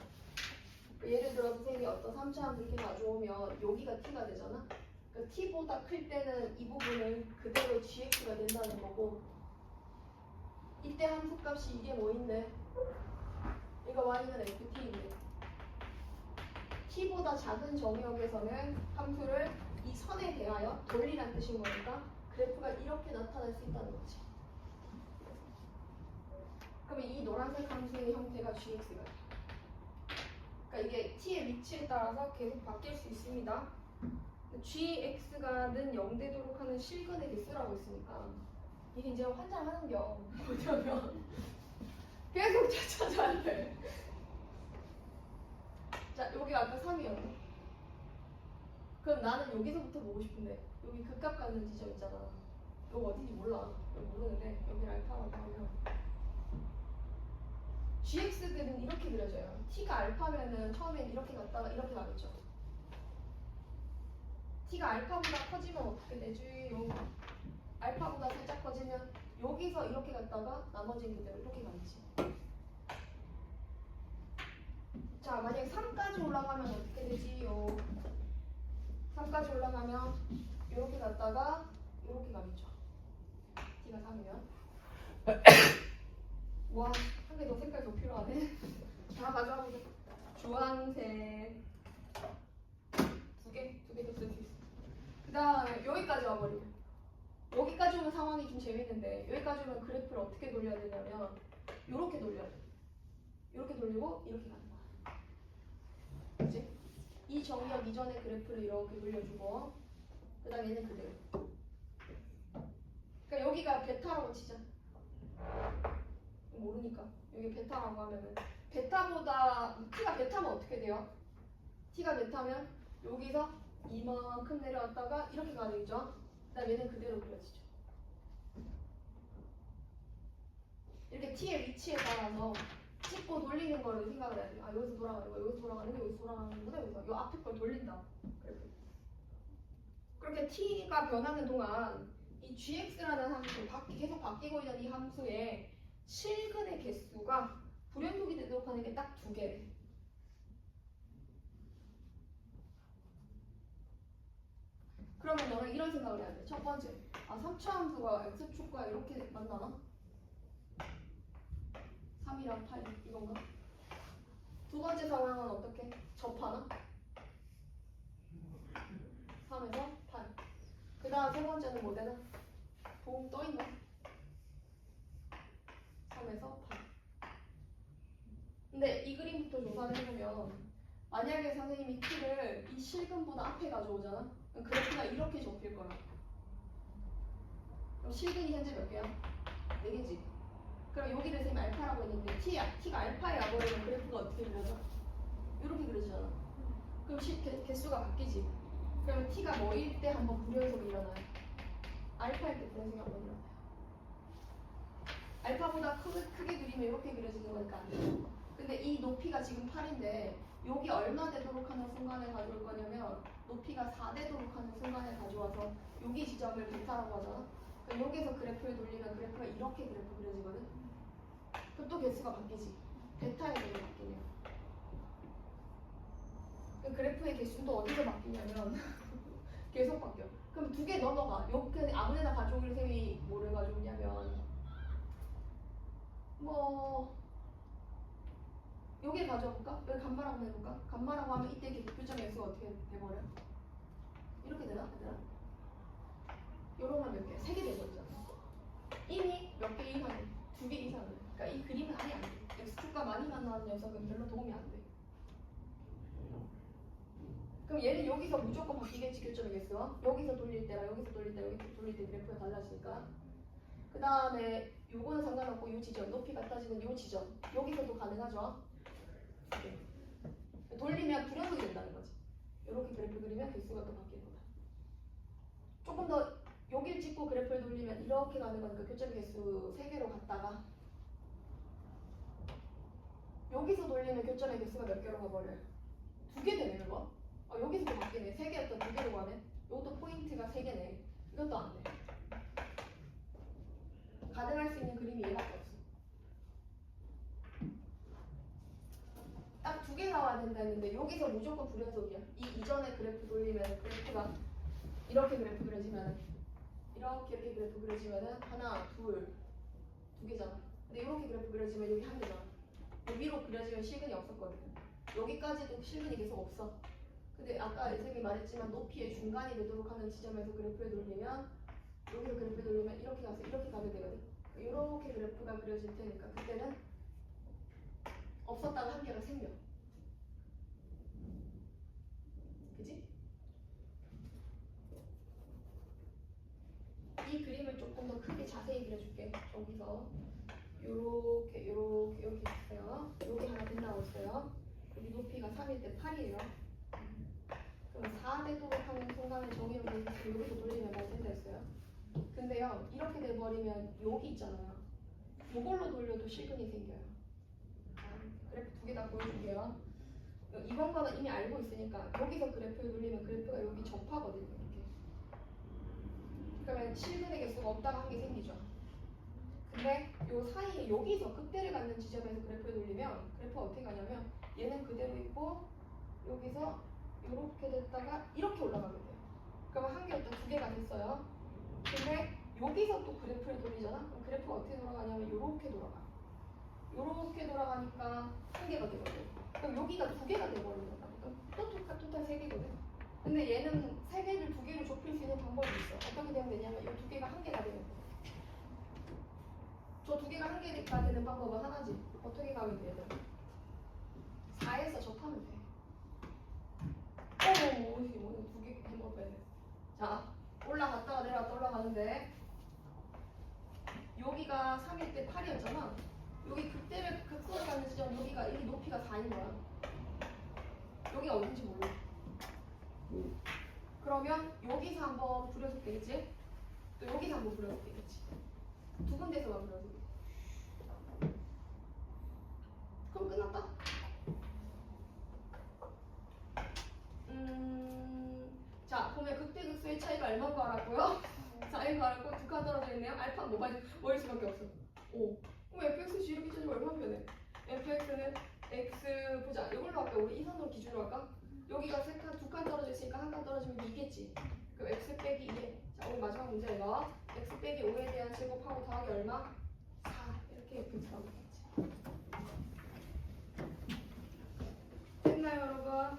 예를 들어 선생님이 어떤 3차 함수 이렇게 가져오면 여기가 t가 되잖아. 그러니까 t보다 클 때는 이 부분은 그대로 gx가 된다는 거고 이때 함수 값이 이게 뭐인데? 이거 y는 ft인데 t보다 작은 정의역에서는 함수를 이 선에 대하여 돌리란 뜻인 거니까 그래프가 이렇게 나타날 수 있다는 거지. 그러면 이 노란색 함수의 형태가 gx가 돼. 그러니까 이게 t의 위치에 따라서 계속 바뀔 수 있습니다. gx가는 0 되도록 하는 실근의 개수라고 있으니까 이게 이제 환장하는 겸 뭐냐면 계속 찾아야 돼. 자, 여기 아까 3이었네. 그럼 나는 여기서부터 보고 싶은데 여기 극값 갖는 지점 있잖아. 이거 어딘지 몰라. 이거 모르는데 여기 알파라고 하면 gx들은 이렇게 그려져요. t가 알파면은 처음엔 이렇게 갔다가 이렇게 가겠죠. t가 알파보다 커지면 어떻게 되지? 알파보다 살짝 커지면 여기서 이렇게 갔다가 나머지는 그대로 이렇게 가겠지. 자, 만약에 3까지 올라가면 어떻게 되지요? 3까지 올라가면 이렇게 갔다가 이렇게 가겠죠. t가 3이면 와, 한 개 더 색깔 더 필요하네. 다 가져와 보자. 주황색 두 개 더 쓸 수 있어. 그 다음에 여기까지 와버리면 여기까지 오면 상황이 좀 재밌는데 여기까지 오면 그래프를 어떻게 돌려야 되냐면 이렇게 돌려야 돼. 이렇게 돌리고 이렇게 가는 거야. 그치? 이 정렬 이전의 그래프를 이렇게 돌려주고 그 다음 얘는 그대로. 그러니까 여기가 베타라고 치자. 모르니까 여기 베타라고 하면은 베타보다 t가 베타면 어떻게 돼요? t가 베타면 여기서 이만큼 내려왔다가 이렇게 가야 되겠죠? 그다음 얘는 그대로 그려지죠. 이렇게 t의 위치에 따라서 찍고 돌리는 거를 생각을 해야 돼요. 아, 여기서 돌아가는 거, 여기서 돌아가는 거, 여기서 돌아가는 거다, 여기서 요 앞에 걸 돌린다. 그렇게 t가 변하는 동안 이 gx라는 함수, 계속 바뀌고 있는 이 함수의 실근의 개수가 불연속이 되도록 하는 게 딱 두 개. 그러면 너는 이런 생각을 해야 돼. 첫 번째, 아 3차 함수가 x축과 이렇게 만나나? 3이랑 8 이건가? 두 번째 상황은 어떻게? 접하나? 3에서 8. 그 다음 세 번째는 뭐 되나? 동 떠있나? 3에서 8. 근데 이 그림부터 조사를 해보면 만약에 선생님이 t를 이 실근보다 앞에 가져오잖아? 그럼 그래프가 이렇게 접힐 거야. 그럼 실근이 현재 몇 개야? 4개지. 그럼 여기를 선생님이 알파라고 했는데 t가 알파에 와버리면 그래프가 어떻게 그려져? 이렇게 그려지잖아. 그럼 개수가 바뀌지. 그러면 t가 뭐일 때 한번 불연속이 일어나요? 알파일 때 불연속이 한번 일어나요. 알파보다 크게 그리면 이렇게 그려지는 거니까 안 돼요. 근데 이 높이가 지금 8인데 여기 얼마 되도록 하는 순간에 가져올 거냐면 높이가 4 되도록 하는 순간에 가져와서 여기 지점을 베타라고 하잖아. 그럼 여기서 그래프를 돌리면 그래프가 이렇게 그래프 그려지거든. 그럼 또 개수가 바뀌지. 베타의 개수가 바뀌네요. 그 그래프의 개수는 또 어디서 바뀌냐면 계속 바뀌어. 그럼 두 개 넘어가. 여기 아무데나 가져오길 셈이 뭐를 가져오냐면 뭐 여기 가져볼까? 여기 간마라고 해볼까? 간마라고 하면 이때 교점의 수가 어떻게 돼버려? 이렇게 되나? 얘들아? 요러면 몇 개? 3개 되버리잖아. 이미 몇 개 이상이? 2개 이상은. 그러니까 이 그림은 아예 안 돼. x축과 많이 만나는 녀석은 별로 도움이 안 돼. 그럼 얘는 여기서 무조건 바뀌겠지, 교점의 개수와. 여기서 돌릴 때랑 여기서 돌릴 때, 여기서 돌릴 때 그래프가 달라지니까. 그 다음에 요거는 상관없고 요 지점, 높이가 따지는 요 지점. 여기서도 가능하죠? 네. 돌리면 불연속이 된다는 거지. 이렇게 그래프 그리면 개수가 또 바뀔 거다. 조금 더 여길 찍고 그래프를 돌리면 이렇게 가는 거니까 교점의 개수 3개로 갔다가 여기서 돌리면 교점의 개수가 몇 개로 가버려요? 2개 되네 그거? 여기서도 바뀌네. 3개였던 2개로 가네. 이것도 포인트가 3개네. 이것도 안 돼. 가능할 수 있는 그림이 얘밖에 없어. 딱 2개 나와야 된다 했는데 여기서 무조건 불연속이야. 이 이전에 그래프 돌리면 그래프가 이렇게 그래프 그려지면 이렇게 그래프 그려지면은 하나, 둘, 2개잖아. 근데 이렇게 그래프 그려지면 여기 한 개잖아. 위로 그려지면 실근이 없었거든. 여기까지도 실근이 계속 없어. 근데 아까 선생님이 말했지만 높이의 중간이 되도록 하는 지점에서 그래프를 돌리면 여기서 그래프 돌리면 이렇게 가서 이렇게 가게 되거든. 이렇게 그래프가 그려질 테니까 그때는 없었다가 한 개가 생겨. 그지? 이 그림을 조금 더 크게 자세히 그려줄게. 여기서 요렇게 이렇게 있어요. 여기 하나 된다고 했어요. 여기 높이가 3일 때 8이에요. 그럼 4되도록 하는 순간에 정의를 여기서 돌리면 뭐 된다 했어요? 그 근데요, 이렇게 돼버리면 여기 있잖아요. 이걸로 돌려도 실근이 생겨요. 그래프 두 개 다 보여줄게요. 이번 거는 이미 알고 있으니까 여기서 그래프를 돌리면 그래프가 여기 접하거든요. 이렇게. 그러면 실근의 개수가 없다가 한 개 생기죠. 근데 요 사이에 여기서 극대를 갖는 지점에서 그래프를 돌리면 그래프가 어떻게 가냐면 얘는 그대로 있고 여기서 이렇게 됐다가 이렇게 올라가게 돼요. 그러면 한 개였다 두 개가 됐어요. 근데 여기서 또 그래프를 돌리잖아? 그럼 그래프가 어떻게 돌아가냐면 이렇게 돌아가요. 이렇게 돌아가니까 한 개가 되거든. 그럼 여기가 두 개가 돼버리는 거야. 또 토탈 세 개거든. 근데 얘는 세 개를 두 개로 좁힐 수 있는 방법이 있어. 어떻게 되면 되냐면 이 두 개가 한 개가 되는 거야. 저 두 개가 한 개가 되는 방법은 하나지. 어떻게 가면 돼, 얘들? 4에서 접하면 돼. 오늘 두 개 해먹을 뻔했네. 자, 올라갔다가 내려갔다 올라가는데 여기가 3일 때 8이었잖아. 여기 극대를 극소를 가는 지점 여기가 이 높이가 4인 거야. 여기가 어딘지 몰라. 그러면 여기서 한번 부려서 되겠지? 또 여기서 한번 부려서 되겠지? 두 군데서만 부려서 되겠지? 그럼 끝났다? 자, 보면 극대극소의 차이가 얼마인 거 알았고요? 4인 거 알았고 두 칸 떨어져 있네요. 알파는 뭐일 수밖에 없어? 5. 그럼 fx 이렇게 쳐주면 얼마나 편해? fx는 x 보자. 이걸로 할까? 우리 이 선으로 기준으로 할까? 여기가 두 칸 떨어져 있으니까 한 칸 떨어지면 2겠지. 그럼 x 빼기 2에 자, 오늘 마지막 문제 이거 x 빼기 5에 대한 제곱하고 더하기 얼마? 4. 이렇게 fx라고 했지. 됐나요, 여러분?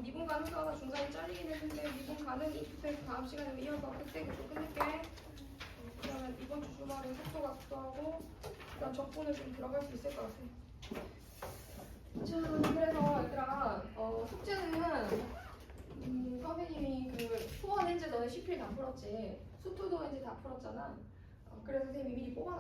미분간 효과가 중간에 잘리긴 했는데 미분간은 이 팩 다음 시간에 이어서 팩팩을 좀 끝낼게. 그러면 이번 주 주말은 속도가 급하고 그다음 적분을 좀 들어갈 수 있을 것 같아. 자, 그래서 얘들아 숙제는 선생님이 그 수원 현재 너네 10일 다 풀었지. 수투도 이제 다 풀었잖아. 그래서 선생님이 미리 뽑아놨어.